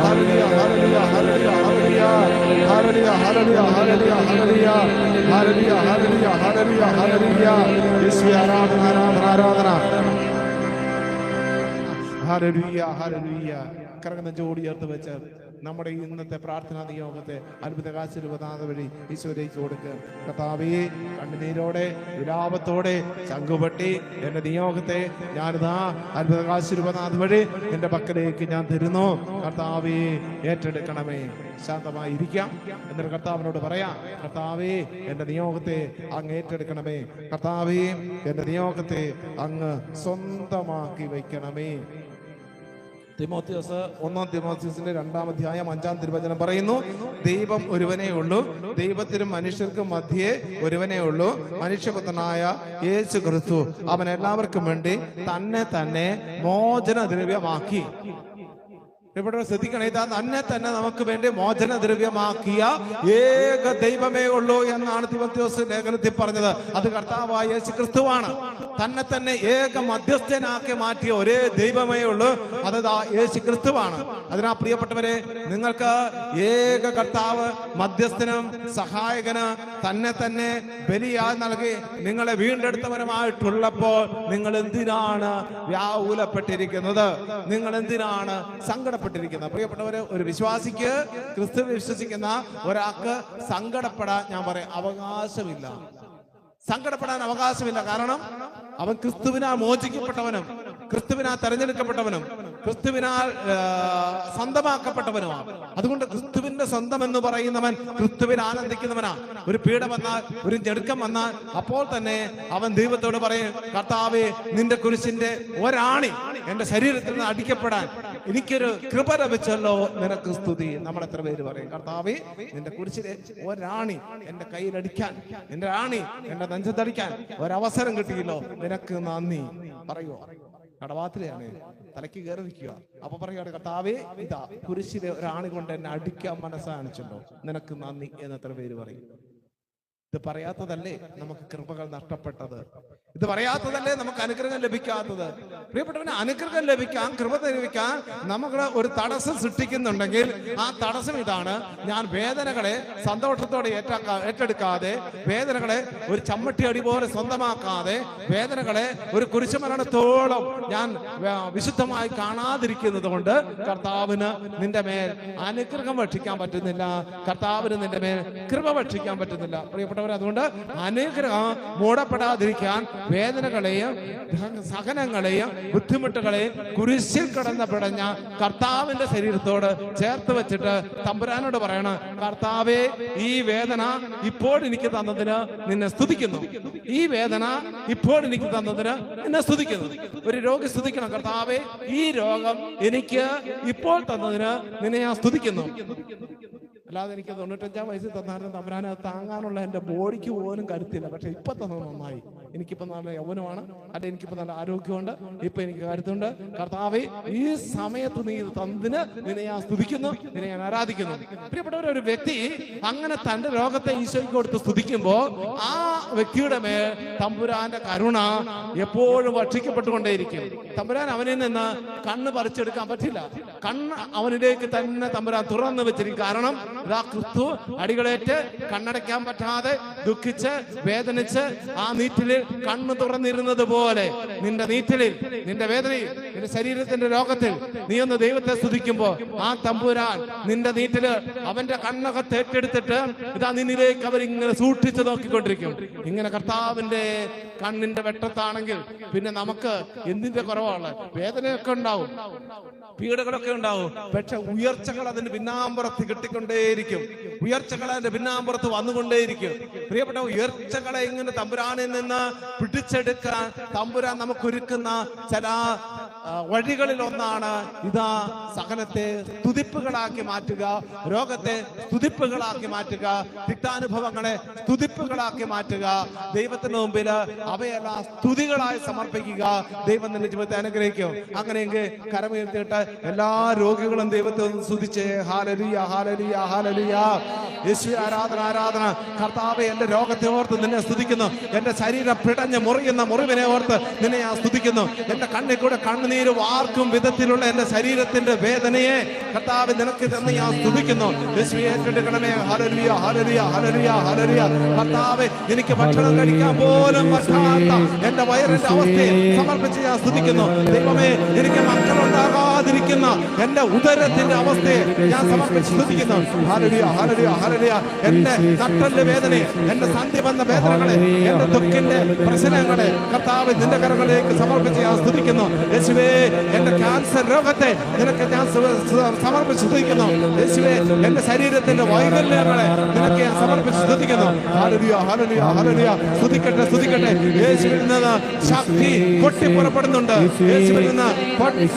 Speaker 2: ഹല്ലേലൂയ, ഹല്ലേലൂയ, ഹല്ലേലൂയ, ഹല്ലേലൂയ. ഹല്ലേലൂയ, ഹല്ലേലൂയ, ഹല്ലേലൂയ, ഹല്ലേലൂയ. ഹല്ലേലൂയ, ഹല്ലേലൂയ, ഹല്ലേലൂയ, ഹല്ലേലൂയ. ഈശോയെ ആരാധന, ആരാധന, ആരാധന. ഹല്ലേലൂയ, ഹല്ലേലൂയ. കരങ്ങൾ ജോഡി ചേർത്ത് വെച്ച് നമ്മുടെ ഇന്നത്തെ പ്രാർത്ഥനാ നിയോഗത്തെ അത്ഭുതകാശിരുപതാത വഴി ഈശോയിലേക്ക് കൊടുക്കുക. കർത്താവേ, കണ്ണുനീരോടെ വിലാപത്തോടെ ചങ്കുപട്ടി എന്റെ നിയോഗത്തെ ഞാനിതാ അത്ഭുതകാശിരുപതാത വഴി എന്റെ പക്കലേക്ക് ഞാൻ തരുന്നു. കർത്താവേ, ഏറ്റെടുക്കണമേ. ശാന്തമായി ഇരിക്കാം. എന്നിട്ട് കർത്താവിനോട് പറയാം, കർത്താവേ, എന്റെ നിയോഗത്തെ അങ്ങ് ഏറ്റെടുക്കണമേ. കർത്താവേ, എന്റെ നിയോഗത്തെ അങ്ങ് സ്വന്തമാക്കി വയ്ക്കണമേ. തിമോത്തിയോസ് 1 തിമോത്തിയോസിന്റെ 2-ാം അധ്യായം 5-ാം തിരുവചനം പറയുന്നു, ദൈവം ഒരുവനേ ഉള്ളൂ, ദൈവത്തിനും മനുഷ്യർക്കും മധ്യേ ഒരുവനേ ഉള്ളൂ, മനുഷ്യപുത്രനായ യേശു ക്രിസ്തു. അവൻ എല്ലാവർക്കും വേണ്ടി തന്നെ മോചന ദ്രവ്യമാക്കി. ഇവിടെ ശ്രദ്ധിക്കണേ, ഇതാ തന്നെ നമുക്ക് വേണ്ടി മോചന ദ്രവ്യമാക്കിയ ഏക ദൈവമേ ഉള്ളൂ എന്നാണ് തിമോത്തിയോസ് ലേഖനത്തിൽ പറഞ്ഞത്. അത് കർത്താവായ യേശു ക്രിസ്തുവാണ്. തന്നെ ഏക മധ്യസ്ഥനാക്കി മാറ്റിയ ഒരേ ദൈവമേ ഉള്ളൂ, അത് യേശു ക്രിസ്തുവാണ്. അതിനാ പ്രിയപ്പെട്ടവരെ, നിങ്ങൾക്ക് ഏക കർത്താവ്, മധ്യസ്ഥനും സഹായകന് തന്നെ ബലിയായി നൽകി നിങ്ങളെ വീണ്ടെടുത്തവനുമായിട്ടുള്ളപ്പോൾ നിങ്ങൾ എന്തിനാണ് വ്യാകുലപ്പെട്ടിരിക്കുന്നത്? നിങ്ങൾ എന്തിനാണ് സങ്കടപ്പെട്ടിരിക്കുന്നത്? പ്രിയപ്പെട്ടവരെ, ഒരു വിശ്വാസിക്ക്, ക്രിസ്തു വിശ്വസിക്കുന്ന ഒരാൾക്ക് സങ്കടപ്പെടാൻ ഞാൻ പറയാം അവകാശമില്ല. സങ്കടപ്പെടാൻ അവകാശമില്ല. കാരണം അവൻ ക്രിസ്തുവിനാൽ മോചിക്കപ്പെട്ടവനും ക്രിസ്തുവിനാൽ തെരഞ്ഞെടുക്കപ്പെട്ടവനും ക്രിസ്തുവിനാൽ സ്വന്തമാക്കപ്പെട്ടവനുമാണ്. അതുകൊണ്ട് ക്രിസ്തുവിന്റെ സ്വന്തം എന്ന് പറയുന്നവൻ ക്രിസ്തുവിൽ ആനന്ദിക്കുന്നവനാ. ഒരു പീഡ വന്നാൽ, ഒരു ഞെരുക്കം വന്നാൽ അപ്പോൾ തന്നെ അവൻ ദൈവത്തോട് പറയും, കർത്താവേ, നിന്റെ കുരിശിന്റെ ഒരാണി എന്റെ ശരീരത്തിൽ നിന്ന് അടിക്കപ്പെടാൻ എനിക്കൊരു കൃപ ലഭിച്ചല്ലോ, നിനക്ക് സ്തുതി. നമ്മൾ എത്ര പേര് പറയും, കർത്താവേ, നിന്റെ കുരിശിലെ ഒരാണി എന്റെ കയ്യിലടിക്കാൻ, എന്റെ ആണി എന്റെ നെഞ്ചത്തടിക്കാൻ ഒരവസരം കിട്ടിയല്ലോ, നിനക്ക് നന്ദി. പറയുവോ? കടവാത്തിലെയാണ്, തലയ്ക്ക് കയറി നിൽക്കുക. അപ്പൊ പറയുകയാണ്, കർത്താവേ, ഇതാ കുരിശിലെ ഒരാണി കൊണ്ട് എന്നെ അടിക്കാൻ മനസ്സാണിച്ചല്ലോ, നിനക്ക് നന്ദി എന്ന് എത്ര പേര് പറയും? ഇത് പറയാത്തതല്ലേ നമുക്ക് കൃപകൾ നഷ്ടപ്പെട്ടത്? ഇത് പറയാത്തതല്ലേ നമുക്ക് അനുഗ്രഹം ലഭിക്കാത്തത്? പ്രിയപ്പെട്ടവന്, അനുഗ്രഹം ലഭിക്കാൻ, കൃപ ലഭിക്കാൻ നമുക്ക് ഒരു തടസ്സം സൃഷ്ടിക്കുന്നുണ്ടെങ്കിൽ ആ തടസ്സം ഇതാണ്: ഞാൻ വേദനകളെ സന്തോഷത്തോടെ ഏറ്റെടുക്കാതെ, വേദനകളെ ഒരു ചമ്മട്ടി അടി പോലെ സ്വന്തമാക്കാതെ, വേദനകളെ ഒരു കുരിശുമരണത്തോളം ഞാൻ വിശുദ്ധമായി കാണാതിരിക്കുന്നത് കൊണ്ട് കർത്താവിന് നിന്റെ മേൽ അനുഗ്രഹം ഭക്ഷിക്കാൻ പറ്റുന്നില്ല, കർത്താവിന് നിന്റെ മേൽ കൃപ ഭക്ഷിക്കാൻ പറ്റുന്നില്ല. പ്രിയപ്പെട്ട പ്രിയപ്പെട്ടവർ, അതുകൊണ്ട് അനുഗ്രഹം മൂടപ്പെടാതിരിക്കാൻ വേദനകളെയും സഹനങ്ങളെയും ബുദ്ധിമുട്ടുകളെയും കുരിശിൽ കിടന്ന പിടഞ്ഞ കർത്താവിന്റെ ശരീരത്തോട് ചേർത്ത് വെച്ചിട്ട് തമ്പുരാനോട് പറയണം, കർത്താവേ, ഈ വേദന ഇപ്പോൾ എനിക്ക് തന്നതിന് നിന്നെ സ്തുതിക്കുന്നു. ഈ വേദന ഇപ്പോൾ എനിക്ക് തന്നതിന് നിന്നെ സ്തുതിക്കുന്നു. ഒരു രോഗി സ്തുതിക്കണം, കർത്താവേ, ഈ രോഗം എനിക്ക് ഇപ്പോൾ തന്നതിന് നിന്നെ ഞാൻ സ്തുതിക്കുന്നു. അല്ലാതെ എനിക്ക് 95 വയസ്സിൽ തന്നാലും തമ്പുരാനെ താങ്ങാനുള്ള എൻ്റെ ബോഡിക്ക് പോലും കരുത്തില്ല. പക്ഷെ ഇപ്പൊ തന്നത് നന്നായി. എനിക്കിപ്പോ നല്ല യൗവനമാണ്, അല്ലെ എനിക്കിപ്പോ നല്ല ആരോഗ്യമുണ്ട്, ഇപ്പൊ എനിക്ക് കരുത്തുണ്ട്. കർത്താവേ, ഈ സമയത്ത് നീ തന്നതിന് നിന്നെ ഞാൻ സ്തുതിക്കുന്നു, നിന്നെ ഞാൻ ആരാധിക്കുന്നു. പ്രിയപ്പെട്ടവർ, ഒരു വ്യക്തി അങ്ങനെ തന്റെ രോഗത്തെ ഈശോയ്ക്ക് കൊടുത്ത് സ്തുതിക്കുമ്പോ ആ വ്യക്തിയുടെ മേൽ തമ്പുരാന്റെ കരുണ എപ്പോഴും ഭക്ഷിക്കപ്പെട്ടുകൊണ്ടേയിരിക്കും. തമ്പുരാൻ അവനിൽ നിന്ന് കണ്ണ് പറിച്ചെടുക്കാൻ പറ്റില്ല. കണ്ണ് അവനിലേക്ക് തന്നെ തമ്പുരാൻ തുറന്നു വെച്ചിരിക്കും. കാരണം ഇതാ ക്രിസ്തു അടികളേറ്റ് കണ്ണടയ്ക്കാൻ പറ്റാതെ ദുഃഖിച്ച് വേദനിച്ച് ആ നീറ്റിലിൽ കണ്ണ് തുറന്നിരുന്നത് പോലെ നിന്റെ നീറ്റിലിൽ, നിന്റെ വേദനയിൽ, നിന്റെ ശരീരത്തിന്റെ രോഗത്തിൽ നീ ഒന്ന് ദൈവത്തെ സ്തുതിക്കുമ്പോ ആ തമ്പുരാൻ നിന്റെ നീറ്റില് അവന്റെ കണ്ണകത്ത് ഏറ്റെടുത്തിട്ട് ഇതാ നിന്നിലേക്ക് അവരിങ്ങനെ സൂക്ഷിച്ചു നോക്കിക്കൊണ്ടിരിക്കും. ഇങ്ങനെ കർത്താവിന്റെ കണ്ണിന്റെ വെട്ടത്താണെങ്കിൽ പിന്നെ നമുക്ക് എന്തിന്റെ കുറവാണ്? വേദനയൊക്കെ ഉണ്ടാവും, പീഡകളൊക്കെ ഉണ്ടാവും. പക്ഷെ ഉയർച്ചകൾ അതിന്റെ പിന്നാമ്പുറത്ത് കിട്ടിക്കൊണ്ടേയിരിക്കും. ഉയർച്ചകൾ അതിന്റെ പിന്നാമ്പുറത്ത് വന്നുകൊണ്ടേയിരിക്കും. പ്രിയപ്പെട്ട, ഉയർച്ചകളെ ഇങ്ങനെ തമ്പുരാനിൽ നിന്ന് പിടിച്ചെടുക്കാൻ തമ്പുരാൻ നമുക്കൊരുക്കുന്ന ചില വഴികളിൽ ഒന്നാണ് ഇതാ സഹനത്തെ സ്തുതിപ്പുകളാക്കി മാറ്റുക, രോഗത്തെ സ്തുതിപ്പുകളാക്കി മാറ്റുക, തിക്താനുഭവങ്ങളെ സ്തുതിപ്പുകളാക്കി മാറ്റുക. ദൈവത്തിന് മുമ്പിൽ അവയെല്ലാം സ്തുതികളായി സമർപ്പിക്കുക. ദൈവം നിന്റെ ജീവിതത്തെ അനുഗ്രഹിക്കും. അങ്ങനെയെങ്കിൽ കരമുയർത്തിയിട്ട് എല്ലാ രോഗികളും ദൈവത്തെ സ്തുതിച്ച് ഹല്ലേലൂയ, ഹല്ലേലൂയ, ഹല്ലേലൂയ. യേശുവേ, ആരാധന, ആരാധന. കർത്താവേ, എന്റെ രോഗത്തെ ഓർത്ത് നിന്നെ സ്തുതിക്കുന്നു. എന്റെ ശരീരം പിടഞ്ഞ് മുറിയുന്ന മുറിവിനെ ഓർത്ത് നിന്നെ ഞാൻ സ്തുതിക്കുന്നു. എന്റെ കണ്ണിൽ കൂടെ കണ്ണുനീര് വാർക്കും വിധത്തിലുള്ള എന്റെ ശരീരത്തിന്റെ വേദനയെ കർത്താവ് നിനക്ക് തന്നെ ഞാൻ സ്തുതിക്കുന്നു. യേശുവേ, ഏറ്റെടുക്കണമേ. ഹല്ലേലൂയ, ഹല്ലേലൂയ, ഹല്ലേലൂയ, ഹല്ലേലൂയ. കർത്താവേ, എനിക്ക് ഭക്ഷണം കഴിക്കാൻ പോലും പറ്റാത്ത എന്റെ വയറിന്റെ അവസ്ഥയെ സമർപ്പിച്ച് ഞാൻ സ്തുതിക്കുന്നു. ദൈവമേ, എനിക്ക് മക്കളുണ്ടാകാതിരിക്കുന്ന എന്റെ ഉദരത്തിന്റെ അവസ്ഥയെ ഞാൻ സമർപ്പിച്ച് സ്തുതിക്കുന്നു. ഹല്ലേലൂയ, ഹല്ലേലൂയ, ഹല്ലേലൂയ. എന്റെ നട്ടലിന്റെ വേദനയെ, എന്റെ സന്ധി വന്ന വേദനകളെ, എന്റെ ദുഃഖിന്റെ പ്രശ്നങ്ങളെ കർത്താവ് നിന്റെ കരങ്ങളിലേക്ക് സമർപ്പിച്ച് ഞാൻ സ്തുതിക്കുന്നു. യേശുവേ, എന്റെ ക്യാൻസർ രോഗത്തെ നിനക്ക് ഞാൻ സമർപ്പിച്ച് സ്തുതിക്കുന്നു. യേശുവേ, എന്റെ ശരീരത്തിന്റെ വൈകല്യങ്ങളെ നിനക്ക് ഞാൻ സമർപ്പിച്ച് സ്തുതിക്കുന്നു. ഹല്ലേലൂയ, ഹല്ലേലൂയ, ഹല്ലേലൂയ. സ്തുതിക്കട്ടെ, സ്തുതിക്കട്ടെ. യേശുവിൽ നിന്ന് ശക്തി പൊട്ടിപ്പുറപ്പെടുന്നുണ്ട്. യേശുവിൽ നിന്ന്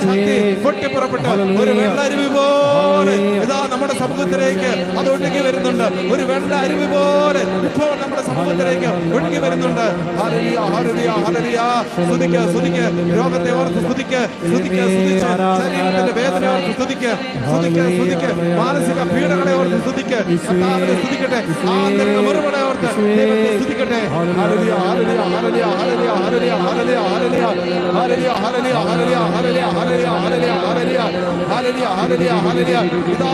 Speaker 2: ശക്തി പൊട്ടിപ്പുറപ്പെട്ട് ഒരു വെള്ളരുവി പോലെ ഇതാ നമ്മുടെ സമൂഹത്തിലേക്ക് അത് ഒഴുകി വരുന്നുണ്ട്. ഒരു വെള്ള അരുവി പോലെ ഇപ്പോൾ നമ്മുടെ സമൂഹത്തിലേക്ക് ഒഴുകി വരുന്നുണ്ട്. ഹല്ലേലൂയ, ഹല്ലേലൂയ, ഹല്ലേലൂയ. സ്തുതിക്ക്, സ്തുതിക്ക്. രോഗത്തെ ഓർത്ത് സ്തുതിക്ക്, സ്തുതിക്ക്, സ്തുതിച്ച്. ശരീരത്തിന്റെ വേദന ഓർത്ത് സ്തുതിക്ക്, സ്തുതിക്ക്, സ്തുതിക്ക്. മാനസിക പീഡകളെ ഓർത്ത് സ്തുതിക്ക്. കർത്താവിനെ സ്തുതിക്കട്ടെ. ആന്തരിക മുറിവുകളെ ഓർത്ത് ദൈവത്തെ സ്തുതിക്കട്ടെ. ഹല്ലേലൂയ, ഹല്ലേലൂയ, ഹല്ലേലൂയ, ഹല്ലേലൂയ, ഹല്ലേലൂയ, ഹല്ലേലൂയ, ഹല്ലേലൂയ, ഹല്ലേലൂയ, ഹല്ലേലൂയ, ഹല്ലേലൂയ, ഹല്ലേലൂയ, ഹല്ലേലൂയ, ഹല്ലേലൂയ, ഹല്ലേലൂയ, ഹല്ലേലൂയ, ഹല്ലേലൂയ, ഹല്ലേലൂയ. ഇതാ,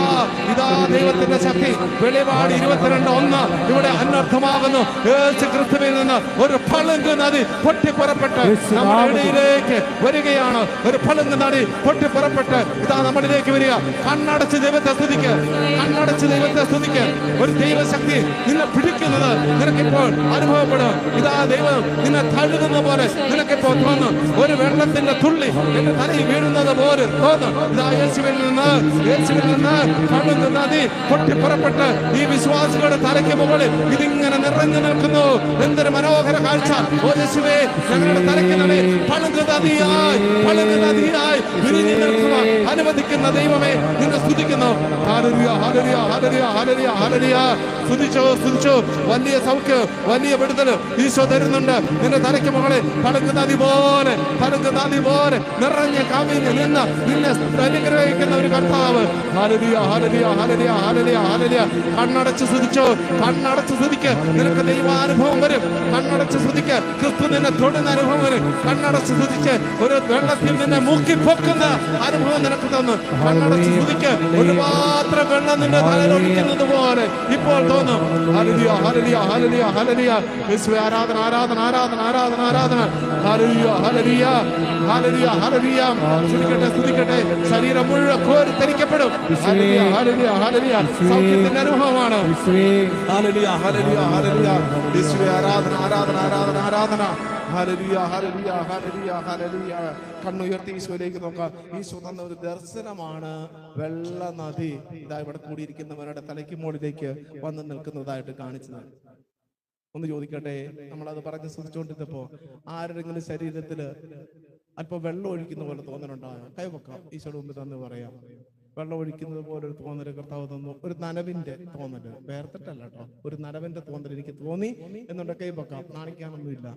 Speaker 2: ഇതാ ദൈവത്തിന്റെ ശക്തി. വെളിപാട് 22:1 ഇവിടെ അനർത്ഥമാകുന്നു. യേശു ക്രിസ്തുവിൽ നിന്ന് ഒരു പളുങ്ക് നദി പൊട്ടിപ്പുറപ്പെട്ട് നമ്മുടെ ഇടയിലേക്ക് വരികയാണ്. ഒരു പളുങ്ക് നദി പൊട്ടിപ്പുറപ്പെട്ട് ഇതാ നമ്മളിലേക്ക് വരിക. കണ്ണടച്ച് ദൈവത്തെ സ്തുതിക്ക്, കണ്ണടച്ച് ദൈവത്തെ സ്തുതിക്ക്. ഒരു ദൈവശക്തി നിന്നെ പിടിക്കുന്നത് നിനക്കിപ്പോൾ അനുഭവപ്പെടും. ഇതാ ദൈവം നിന്നെ തഴുകുന്ന പോലെ നിനക്കിപ്പോൾ തോന്നും. ഒരു വെള്ളത്തിന്റെ തുള്ളി എന്റെ തലയിൽ വീഴുന്നത് പോലെ തോന്നും. ഇതാ യേശുവിൽ നിന്ന്, യേശുവിൽ നിന്ന് പളുങ്ക് നദി പൊട്ടിപ്പുറപ്പെട്ട് ഈ വിശ്വാസികളുടെ തലയ്ക്ക് മുകളിൽ ഇതിങ്ങനെ നിറഞ്ഞു നിൽക്കുന്നു. എന്തൊരു മനോഹര കാഴ്ച. ഓ യേശുവേ, ഞങ്ങളുടെ തലയ്ക്ക് നടുവിൽ പളുങ്ക് നദിയായി, പളുങ്ക് നദിയായി വിരിഞ്ഞു നിൽക്കുവാൻ അനുവദിക്കുന്ന ദൈവമേ, നിന്നെ സ്തുതിക്കുന്നു. ഹല്ലേലൂയ, ഹല്ലേലൂയ, ഹല്ലേലൂയ, ഹല്ലേലൂയ, ഹല്ലേലൂയ. സ്തുതിച്ചോ, സ്തുതിച്ചോ. വലിയ സൗഖ്യം, വലിയ വിടുതൽ ഈശോ തരുന്നുണ്ട്. നിന്റെ തലയ്ക്ക് മുകളിൽ പളുങ്ക് നദി പോലെ, പളുങ്ക് നദി പോലെ നിറഞ്ഞ കവിഞ്ഞ് നിന്ന് നിന്നെ അനുഗ്രഹിക്കുന്ന ഒരു കർത്താവ്. ഹല്ലേലൂയ, ഹല്ലേലൂയ, ഹല്ലേലൂയ, ഹല്ലേലൂയ, ഹല്ലേലൂയ. കണ്ണടച്ച് സ്തുതിച്ചോ, കണ്ണടച്ച് സ്തുതിക്ക്. നിനക്ക് ദൈവാനുഭവം വരും. കണ്ണടച്ച് സ്തുതിക്ക്. ക്രിസ്തു നിന്നെ തൊടുന്ന അനുഭവം വരും. കണ്ണടച്ച് സ്തുതിക്ക്. ഒരു വെള്ളത്തിൽ നിന്നെ മുക്കി പൊക്കുന്ന അനുഭവം നിനക്ക് തന്നു. കണ്ണടച്ച് സ്തുതിക്ക്. ഒരു പാത്രം വെള്ളം നിന്റെ തലയിൽ ഒഴിക്കുന്നത് പോലെ ഇപ്പോൾ തോന്നും. ഹല്ലേലൂയ, ഹല്ലേലൂയ, ഹല്ലേലൂയ, ഹല്ലേലൂയ. യേശുവേ, ആരാധന, ആരാധന, ആരാധന, ആരാധന, ആരാധന. ഹല്ലേലൂയ, ഹല്ലേലൂയ, ഹല്ലേലൂയ ഹല്ലേലൂയ. സ്തുതിക്കട്ടെ സ്തുതിക്കട്ടെ. ശരീരം മുഴുവൻ കോരിത്തരിക്കപ്പെടും. ഹല്ലേലൂയ ഹല്ലേലൂയ ഹല്ലേലൂയ. സൗഖ്യത്തിന്റെ അനുഭവമാണ്. ഹല്ലേലൂയ ഹല്ലേലൂയ ഹല്ലേലൂയ. യേശുവേ ആരാധന ആരാധന ആരാധന ആരാധന. ഹല്ലേലൂയ ഹല്ലേലൂയ ഹല്ലേലൂയ ഹല്ലേലൂയ. കണ്ണുയർത്തി ഈശോയിലേക്ക് നോക്കാം. ഈശോ തന്ന ഒരു ദർശനമാണ് വെള്ള നദി ഇതാ ഇവിടെ കൂടിയിരിക്കുന്നവരുടെ തലയ്ക്ക് മുകളിലേക്ക് വന്ന് നിൽക്കുന്നതായിട്ട് കാണിച്ചത്. ഒന്ന് ചോദിക്കട്ടെ, നമ്മളത് പറഞ്ഞ് ശ്രദ്ധിച്ചുകൊണ്ടിരുന്നപ്പോ ആരുടെങ്കിലും ശരീരത്തില് അല്പം വെള്ളം ഒഴിക്കുന്ന പോലെ തോന്നലുണ്ടാകും. കൈവക്കാം, ഈശോയുടെ മുമ്പിൽ തന്നെ പറയാം. വെള്ളം ഒഴിക്കുന്നത് പോലെ ഒരു തോന്നല് കർത്താവ് തന്നു. ഒരു നനവിന്റെ തോന്നല്, വേർത്തിട്ടല്ല കേട്ടോ, ഒരു നനവിന്റെ തോന്നൽ എനിക്ക് തോന്നി എന്നുണ്ടെ കൈവക്കാം. നാണിക്കാനൊന്നുമില്ല.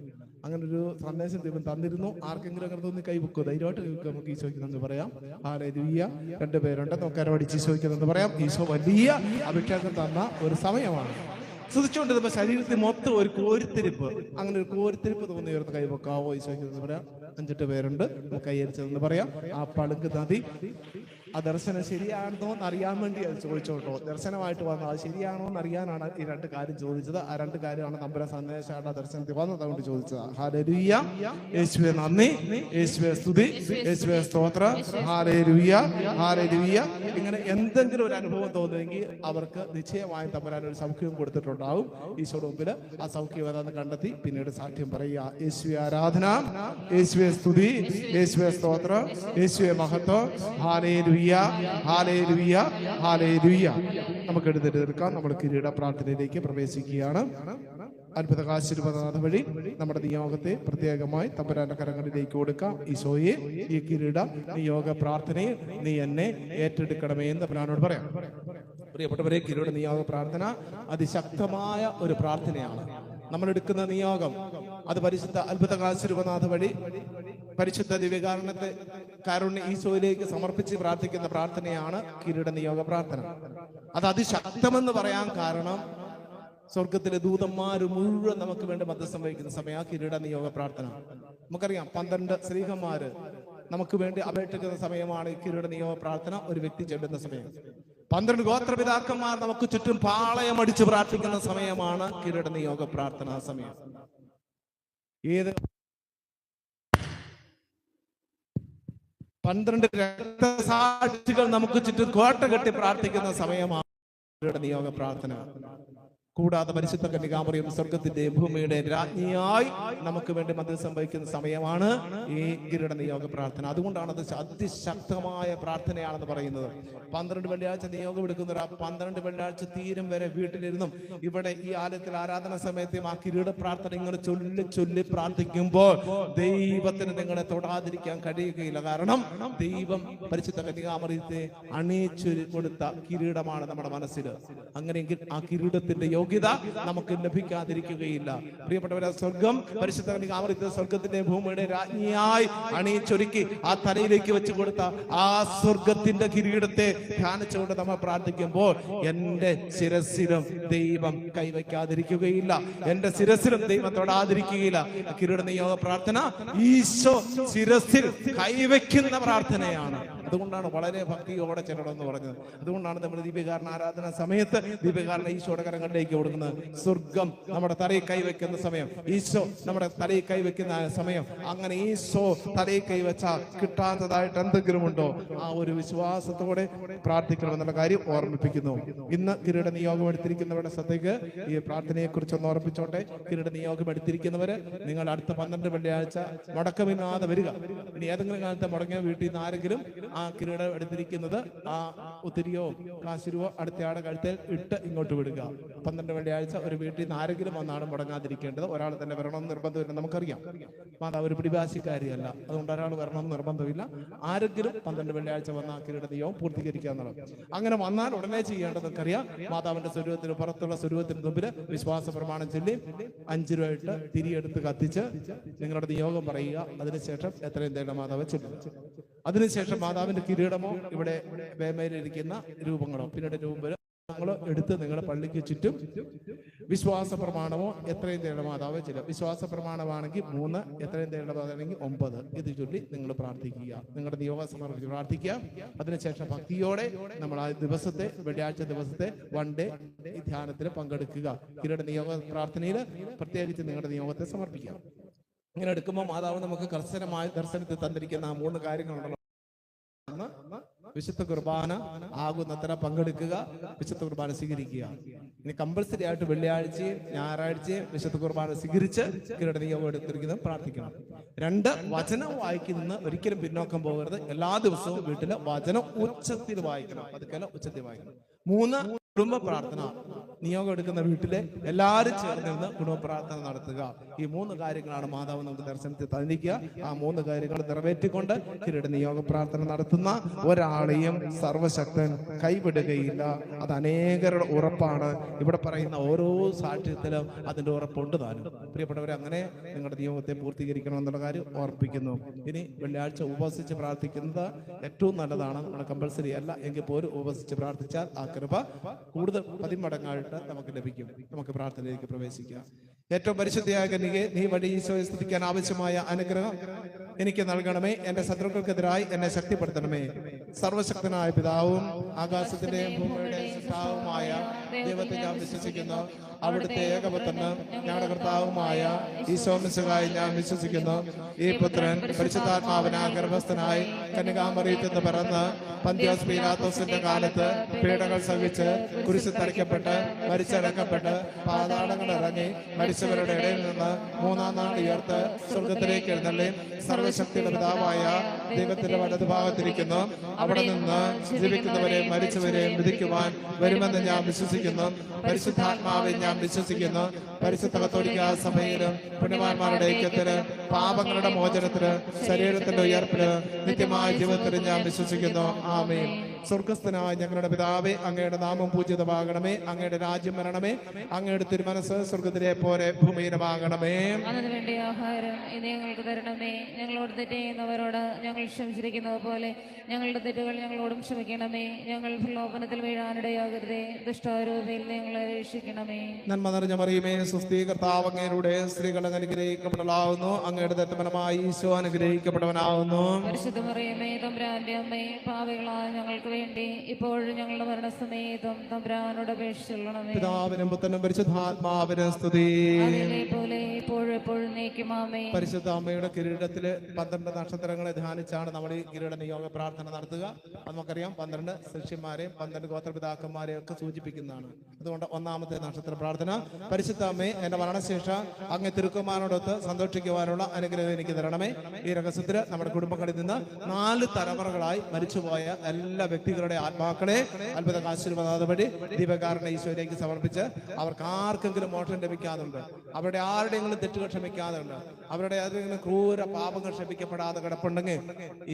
Speaker 2: അങ്ങനെ ഒരു സന്ദേശം ദൈവം തന്നിരുന്നു. ആർക്കെങ്കിലും അങ്ങനെ തോന്നി കൈവെക്കോ, ധൈര്യമായിട്ട് കൈവെക്കുക. നമുക്ക് ഈശോയ്ക്ക് നന്ദി പറയാം. ഹല്ലേലൂയ. 2 പേരുണ്ട്, നമുക്ക് അരവടിച്ച് ഈശോയ്ക്ക് നന്ദി പറയാം. ഈശോ വലിയ അഭിഷേകം തന്ന ഒരു സമയമാണ്. ശ്രദ്ധിച്ചുകൊണ്ടിരുന്നപ്പോ ശരീരത്തിൽ മൊത്തം ഒരു കോരിത്തിരിപ്പ്, അങ്ങനെ ഒരു കോരിത്തിരിപ്പ് തോന്നി ഉയർന്ന് കൈവെക്കാവോ ഈശോയ്ക്ക് എന്ന് പറയാം. 5-8 പേരുണ്ട്, നമുക്ക് കൈയടിച്ചതെന്ന് പറയാം. ആ പളുങ്ക് നദി ആ ദർശനം ശരിയാണോ എന്ന് അറിയാൻ വേണ്ടി അത് ചോദിച്ചോട്ടോ. ദർശനമായിട്ട് വന്നത് അത് ശരിയാണോ എന്ന് അറിയാനാണ് ഈ 2 കാര്യം ചോദിച്ചത്. ആ 2 കാര്യമാണ് നമ്മുടെ സന്ദേശമായിട്ട് ആ ദർശനത്തിൽ വന്നത് കൊണ്ട് ചോദിച്ചത്. ഹല്ലേലൂയ. യേശുവേ നന്ദി, യേശുവേ സ്തുതി, യേശുവേ സ്തോത്രം. Hallelujah hallelujah. ഇങ്ങനെ എന്തെങ്കിലും ഒരു അനുഭവം തോന്നുമെങ്കിൽ അവർക്ക് നിശ്ചയമായും തമ്പുരാൻ ഒരു സൗഖ്യം കൊടുത്തിട്ടുണ്ടാവും. ഈശോയുടെ മുമ്പിൽ ആ സൗഖ്യം ഏതാണെന്ന് കണ്ടെത്തി പിന്നീട് സാക്ഷ്യം പറയുക. യേശുവേ ആരാധന, യേശുവേ സ്തുതി, യേശുവേ സ്തോത്രം, യേശുവേ മഹത്വം. ഹല്ലേലൂയ ഹല്ലേലൂയ ഹല്ലേലൂയ. നമുക്ക് എടുത്തെടുക്കാം. നമ്മൾ കിരീട പ്രാർത്ഥനയിലേക്ക് പ്രവേശിക്കുകയാണ്. അത്ഭുത ആശീർവാദ വഴി നമ്മുടെ നിയോഗത്തെ പ്രത്യേകമായി തമ്പുരാന്റെ കരങ്ങളിലേക്ക് കൊടുക്കാം. ഈശോയെ, ഈ കിരീട നിയോഗ പ്രാർത്ഥനയെ നീ എന്നെ ഏറ്റെടുക്കണമേ എന്ന് തമ്പുരാനോട് പറയാം. പ്രിയപ്പെട്ടവരെ, കിരീട നിയോഗ പ്രാർത്ഥന അതിശക്തമായ ഒരു പ്രാർത്ഥനയാണ്. നമ്മൾ എടുക്കുന്ന നിയോഗം അത് പരിശുദ്ധ അത്ഭുത ആശീർവാദ വഴി പരിശുദ്ധ ദിവ്യകാരുണ്യത്തെ കാരുണ്യ ഈശോയിലേക്ക് സമർപ്പിച്ച് പ്രാർത്ഥിക്കുന്ന പ്രാർത്ഥനയാണ് കിരീട നിയോഗ പ്രാർത്ഥന. അത് അതിശക്തമെന്ന് പറയാൻ കാരണം സ്വർഗത്തിലെ ദൂതന്മാര് മുഴുവൻ നമുക്ക് വേണ്ടി മധ്യസ്ഥം വഹിക്കുന്ന സമയം കിരീട നിയോഗ പ്രാർത്ഥന. നമുക്കറിയാം 12 സ്ത്രീഹന്മാര് നമുക്ക് വേണ്ടി അപേക്ഷിക്കുന്ന സമയമാണ് ഈ കിരീട നിയോഗ പ്രാർത്ഥന ഒരു വ്യക്തി ചെല്ലുന്ന സമയം. 12 ഗോത്രപിതാക്കന്മാർ നമുക്ക് ചുറ്റും പാളയമടിച്ച് പ്രാർത്ഥിക്കുന്ന സമയമാണ് കിരീട നിയോഗ പ്രാർത്ഥനാ സമയം. ഏത് 12 രക്തസാക്ഷികൾ നമുക്ക് ചുറ്റും കോട്ട കെട്ടി പ്രാർത്ഥിക്കുന്ന സമയമാണ് കിരീട നിയോഗ പ്രാർത്ഥന. കൂടാതെ പരിശുദ്ധ കന്യകാമറിയം സ്വർഗത്തിന്റെ ഭൂമിയുടെ രാജ്ഞിയായി നമുക്ക് വേണ്ടി മധ്യസ്ഥം വഹിക്കുന്ന സമയമാണ് ഈ കിരീട നിയോഗ പ്രാർത്ഥന. അതുകൊണ്ടാണ് അത് അതിശക്തമായ പ്രാർത്ഥനയാണെന്ന് പറയുന്നത്. 12 വെള്ളിയാഴ്ച നിയോഗം എടുക്കുന്നവർ 12 വെള്ളിയാഴ്ച തീരും വരെ വീട്ടിലിരുന്നും ഇവിടെ ഈ ആലയത്തിൽ ആരാധന സമയത്തും ആ കിരീട പ്രാർത്ഥന ഇങ്ങനെ ചൊല്ലി ചൊല്ലി പ്രാർത്ഥിക്കുമ്പോൾ ദൈവത്തിന് നിങ്ങളെ തൊടാതിരിക്കാൻ കഴിയുകയില്ല. കാരണം ദൈവം പരിശുദ്ധ കന്യകാമറിയത്തെ അണിയിച്ചു കൊടുത്ത കിരീടമാണ് നമ്മുടെ മനസ്സിൽ. അങ്ങനെയെങ്കിൽ ആ കിരീടത്തിന്റെ യോഗ്യത നമുക്ക് ലഭിക്കാതിരിക്കുകയില്ല. പ്രിയപ്പെട്ടവരെ, സ്വർഗം പരിശുദ്ധ കന്യകാമറിയത്തെ സ്വർഗത്തിന്റെ ഭൂമിയുടെ രാജ്ഞിയായി അണിയിച്ചൊരുക്കി ആ തലയിലേക്ക് വെച്ച് കൊടുത്ത ആ സ്വർഗത്തിന്റെ കിരീടത്തെ ധ്യാനിച്ചുകൊണ്ട് നമ്മൾ പ്രാർത്ഥിക്കുമ്പോൾ എന്റെ ശിരസിലും ദൈവം കൈവയ്ക്കാതിരിക്കുകയില്ല, എന്റെ ശിരസിലും ദൈവം തൊടാതിരിക്കുകയില്ല. കിരീട നിയോഗ പ്രാർത്ഥന ഈശോ ശിരസിൽ കൈവയ്ക്കുന്ന പ്രാർത്ഥനയാണ്. അതുകൊണ്ടാണ് വളരെ ഭക്തിയോടെ ചെല്ലണമെന്ന് പറഞ്ഞത്. അതുകൊണ്ടാണ് നമ്മൾ ദീപികാരണ ആരാധന സമയത്ത് ദീപികാരണ ഈശോയുടെ കരങ്ങളിലേക്ക് കൊടുക്കുന്നത്. സ്വർഗം നമ്മുടെ തലയിൽ കൈവയ്ക്കുന്ന സമയം, ഈശോ നമ്മുടെ തലയിൽ കൈവയ്ക്കുന്ന സമയം. അങ്ങനെ ഈശോ തലയിൽ കൈവച്ചാൽ കിട്ടാത്തതായിട്ട് എന്തെങ്കിലും ഉണ്ടോ? ആ ഒരു വിശ്വാസത്തോടെ പ്രാർത്ഥിക്കണമെന്നുള്ള കാര്യം ഓർമ്മിപ്പിക്കുന്നു. ഇന്ന് കിരീട നിയോഗം എടുത്തിരിക്കുന്നവരുടെ ശ്രദ്ധയ്ക്ക് ഈ പ്രാർത്ഥനയെ കുറിച്ച് ഒന്ന് ഓർമ്മിപ്പിച്ചോട്ടെ. കിരീട നിയോഗം എടുത്തിരിക്കുന്നവര് നിങ്ങൾ അടുത്ത 12 വെള്ളിയാഴ്ച മുടക്കമില്ലാതെ വരിക. ഇനി ഏതെങ്കിലും കാലത്ത് മുടങ്ങിയ വീട്ടിൽ നിന്ന് ആരെങ്കിലും ആ കിരീടം എടുത്തിരിക്കുന്നത് ആ ഒത്തിരിയോ കാശിരുവോ അടുത്തയാടെ കഴുത്തിൽ ഇട്ട് ഇങ്ങോട്ട് വിടുക. 12 വെള്ളിയാഴ്ച ഒരു വീട്ടിൽ നിന്ന് ആരെങ്കിലും വന്നാണ് മുടങ്ങാതിരിക്കേണ്ടത്. ഒരാൾ തന്നെ വരണമെന്ന് നിർബന്ധമില്ല. നമുക്കറിയാം മാതാവ് ഒരു പിടിവാശിക്കാരിയല്ല, അതുകൊണ്ട് ഒരാൾ വരണമെന്ന് നിർബന്ധമില്ല. ആരെങ്കിലും 12 വെള്ളിയാഴ്ച വന്ന ആ കിരീട നിയോഗം പൂർത്തീകരിക്കുക എന്നുള്ളത്. അങ്ങനെ വന്നാൽ ഉടനെ ചെയ്യേണ്ടതൊക്കെ അറിയാം. മാതാവിന്റെ സ്വരൂപത്തിന് പുറത്തുള്ള സ്വരൂപത്തിന് മുമ്പിൽ വിശ്വാസ പ്രമാണം ചൊല്ലി 5 രൂപ ഇട്ട് തിരിയെടുത്ത് കത്തിച്ച് നിങ്ങളുടെ നിയോഗം പറയുക. അതിനുശേഷം എത്രയും തേട മാതാവ് ചൊല്ലും. അതിനുശേഷം മാതാവിന്റെ കിരീടമോ ഇവിടെ വേമയിലിരിക്കുന്ന രൂപങ്ങളോ പിന്നീട് രൂപങ്ങളോ എടുത്ത് നിങ്ങളുടെ പള്ളിക്ക് ചുറ്റും വിശ്വാസ പ്രമാണമോ എത്രയും തേട മാതാവ് ചൊല്ലും. വിശ്വാസ പ്രമാണമാണെങ്കിൽ 3, എത്രയും തേട മാതാവാണെങ്കിൽ 9. ഇത് ചൊല്ലി നിങ്ങൾ പ്രാർത്ഥിക്കുക, നിങ്ങളുടെ നിയോഗം സമർപ്പിച്ച് പ്രാർത്ഥിക്കുക. അതിനുശേഷം ഭക്തിയോടെ നമ്മൾ ആ ദിവസത്തെ വെള്ളിയാഴ്ച ദിവസത്തെ 1 ഡേ ഈ ധ്യാനത്തിൽ പങ്കെടുക്കുക. കിരീട നിയോഗ പ്രാർത്ഥനയിൽ പ്രത്യേകിച്ച് നിങ്ങളുടെ നിയോഗത്തെ സമർപ്പിക്കുക. ഇങ്ങനെ എടുക്കുമ്പോൾ മാതാവ് നമുക്ക് കർശനമായ ദർശനത്തിൽ തന്നിരിക്കുന്ന ആ 3 കാര്യങ്ങളുണ്ടല്ലോ. വിശുദ്ധ കുർബാന ആകുന്നത്ര പങ്കെടുക്കുക, വിശുദ്ധ കുർബാന സ്വീകരിക്കുക. ഇനി കമ്പൽസറി ആയിട്ട് വെള്ളിയാഴ്ചയും ഞായറാഴ്ചയും വിശുദ്ധ കുർബാന സ്വീകരിച്ച് നിയോഗം എടുത്തിരിക്കുന്നത് പ്രാർത്ഥിക്കണം. 2, വചനം വായിക്കുന്ന ഒരിക്കലും പിന്നോക്കം പോകരുത്. എല്ലാ ദിവസവും വീട്ടില് വചനം ഉച്ചത്തിൽ വായിക്കണം, അതുപോലെ ഉച്ചത്തിൽ വായിക്കണം. 3, കുടുംബ പ്രാർത്ഥന. നിയോഗം എടുക്കുന്ന വീട്ടിലെ എല്ലാവരും ചേർന്നിരുന്ന് കുടുംബ പ്രാർത്ഥന നടത്തുക. ഈ 3 കാര്യങ്ങളാണ് മാതാവ് നമുക്ക് ദർശനത്തിൽ തന്നിരിക്കുക. ആ 3 കാര്യങ്ങൾ നിറവേറ്റിക്കൊണ്ട് നിയോഗ പ്രാർത്ഥന നടത്തുന്ന ഒരാളെയും സർവശക്തൻ കൈവിടുകയില്ല. അത് അനേകരുടെ ഉറപ്പാണ്. ഇവിടെ പറയുന്ന ഓരോ സാക്ഷ്യത്തിലും അതിന്റെ ഉറപ്പുണ്ട് താനും. പ്രിയപ്പെട്ടവരെ, അങ്ങനെ നിങ്ങളുടെ നിയോഗത്തെ പൂർത്തീകരിക്കണം എന്നുള്ള കാര്യം ഓർപ്പിക്കുന്നു. ഇനി വെള്ളിയാഴ്ച ഉപവസിച്ച് പ്രാർത്ഥിക്കുന്നത് ഏറ്റവും നല്ലതാണ്. നമ്മുടെ കമ്പൽസറി അല്ല എങ്കിൽ പോലും ഉപവസിച്ച് പ്രാർത്ഥിച്ചാൽ ആ കൃപ കൂടുതൽ 10 മടങ്ങായിട്ട് നമുക്ക് ലഭിക്കും. നമുക്ക് പ്രാർത്ഥനയിലേക്ക് പ്രവേശിക്കാം. ഏറ്റവും പരിശുദ്ധിയായ കന്യകേ, നീ വഴി ഈശോയെ സ്തുതിക്കാൻ ആവശ്യമായ അനുഗ്രഹം എനിക്ക് നൽകണമേ. എന്റെ ശത്രുക്കൾക്കെതിരായി എന്നെ ശക്തിപ്പെടുത്തണമേ. സർവശക്തനായ പിതാവും ആകാശത്തിന്റെയും ഭൂമിയുടെയും സൃഷ്ടാവുമായ ദൈവത്തെ ഞാൻ വിശ്വസിക്കുന്നു. അവിടുത്തെ ഏകപുത്രന് ഞങ്ങളുടെ കർത്താവുമായ ഈശോ മിശിഹായി ഞാൻ വിശ്വസിക്കുന്നു. ഈ പുത്രൻ പരിശുദ്ധാത്മാവിനാൽ ഗർഭസ്ഥനായി കന്യകാമറിയത്തിൽ നിന്ന് പിറന്ന് പന്തിയോസ് പീലാത്തോസിന്റെ കാലത്ത് പീഡകൾ സഹിച്ച് കുരിശിൽ തറയ്ക്കപ്പെട്ട് മരിച്ചടക്കപ്പെട്ട് പാതാളങ്ങൾ ഇറങ്ങി മരിച്ചവരുടെ ഇടയിൽ നിന്ന് 3-ാം നാൾ ഉയർത്ത് സ്വർഗത്തിലേക്ക് എഴുന്നള്ളി സർവശക്തിയുടെ പിതാവായ ദൈവത്തിന്റെ വലതുഭാഗത്തിരിക്കുന്നു. അവിടെ നിന്ന് ജീവിക്കുന്നവരെയും മരിച്ചവരെയും വിധിക്കുവാൻ വരുമെന്ന് ഞാൻ വിശ്വസിക്കുന്നു. പരിശുദ്ധാത്മാവിൽ ഞാൻ വിശ്വസിക്കുന്നു. പരിശുദ്ധ കത്തോലിക്കാ സഭയിലും പുണ്യവാന്മാരുടെ ഐക്യത്തിന് പാപങ്ങളുടെ മോചനത്തിന് ശരീരത്തിന്റെ ഉയർപ്പിന് നിത്യമായ ജീവിതത്തിൽ ഞാൻ വിശ്വസിക്കുന്നു. ആമേൻ. സ്വർഗസ്ഥനായ ഞങ്ങളുടെ പിതാവേ, അങ്ങയുടെ നാമം പൂജിതമാകണമേ. അങ്ങയുടെ രാജ്യം വരണമേ. അങ്ങയുടെ തിരുമനസ് സ്വർഗത്തിലെ പോലെ ഭൂമിയിലുമാകണമേ.
Speaker 3: അതിനുവേണ്ടി ആഹാരം ഇനി ഞങ്ങൾക്ക് തരണമേ. ഞങ്ങളോട് തെറ്റ് ചെയ്യുന്നവരോട് ഞങ്ങൾ ക്ഷമിച്ചിരിക്കുന്നത് പോലെ ഞങ്ങളുടെ തെറ്റുകൾ ഞങ്ങളോടും ക്ഷമിക്കണമേ. ഞങ്ങൾ പ്രലോഭനത്തിൽ വീഴാനിടയാകരുതേ. ദുഷ്ടാരൂപിയിൽ ഞങ്ങളെ രക്ഷിക്കണമേ.
Speaker 2: നന്മ നിറഞ്ഞ മറിയമേ, സ്വസ്തി, കർത്താവ് അങ്ങയുടെ സ്ത്രീകൾ അനുഗ്രഹിക്കപ്പെട്ടവളാവുന്നു. അങ്ങയുടെ ദത്തമനമായ ഈശോ അനുഗ്രഹിക്കപ്പെട്ടവനാവുന്നു.
Speaker 3: പരിശുദ്ധ മറിയമേ, തമ്പുരാന്റെ അമ്മേ, പാപികളായ ഞങ്ങൾക്ക് വേണ്ടി ഇപ്പോഴും ഞങ്ങളുടെ മരണസമയത്തും തമ്പുരാനോട് അപേക്ഷിച്ചുകൊള്ളണമേ.
Speaker 2: പിതാവിനും പുത്രനും പരിശുദ്ധാത്മാവിനും സ്തുതി.
Speaker 3: പോലെ ഇപ്പോഴും എപ്പോഴും നീക്കുമാമേ.
Speaker 2: പരിശുദ്ധ അമ്മയുടെ കിരീടത്തില് 12 നക്ഷത്രങ്ങളെ ധ്യാനിച്ചാണ് നമ്മൾ ഈ കിരീട നിയോഗ പ്രാർത്ഥന നടത്തുക. അത് നമുക്കറിയാം, 12 ശിഷ്യന്മാരെയും 12 ഗോത്രപിതാക്കന്മാരെയും ഒക്കെ സൂചിപ്പിക്കുന്നതാണ്. അതുകൊണ്ട് 1-ാമത്തെ നക്ഷത്ര പ്രാർത്ഥന. പരിശുദ്ധ അമ്മേ, എന്റെ മരണശേഷം അങ്ങ് തിരുക്കുമാരനോടൊത്ത് സന്തോഷിക്കുവാനുള്ള അനുഗ്രഹം എനിക്ക് തരണമേ. ഈ രഹസ്യത്തിൽ നമ്മുടെ കുടുംബങ്ങളിൽ നിന്ന് 4 തലമുറകളായി മരിച്ചുപോയ എല്ലാ വ്യക്തികളുടെ ആത്മാക്കളെ അത്ഭുത ആശീർവാദ വഴി ദീപകാരണ ഈശോയിലേക്ക് സമർപ്പിച്ച് അവർക്ക് ആർക്കെങ്കിലും മോക്ഷം ലഭിക്കാതുണ്ട്, അവരുടെ ആരുടെയെങ്കിലും തെറ്റുകൾ ക്ഷമിക്കാതുണ്ട്, അവരുടെ ആരുടെയെങ്കിലും ക്രൂര പാപങ്ങൾ ക്ഷമിക്കപ്പെടാതെ കിടപ്പുണ്ടെങ്കിൽ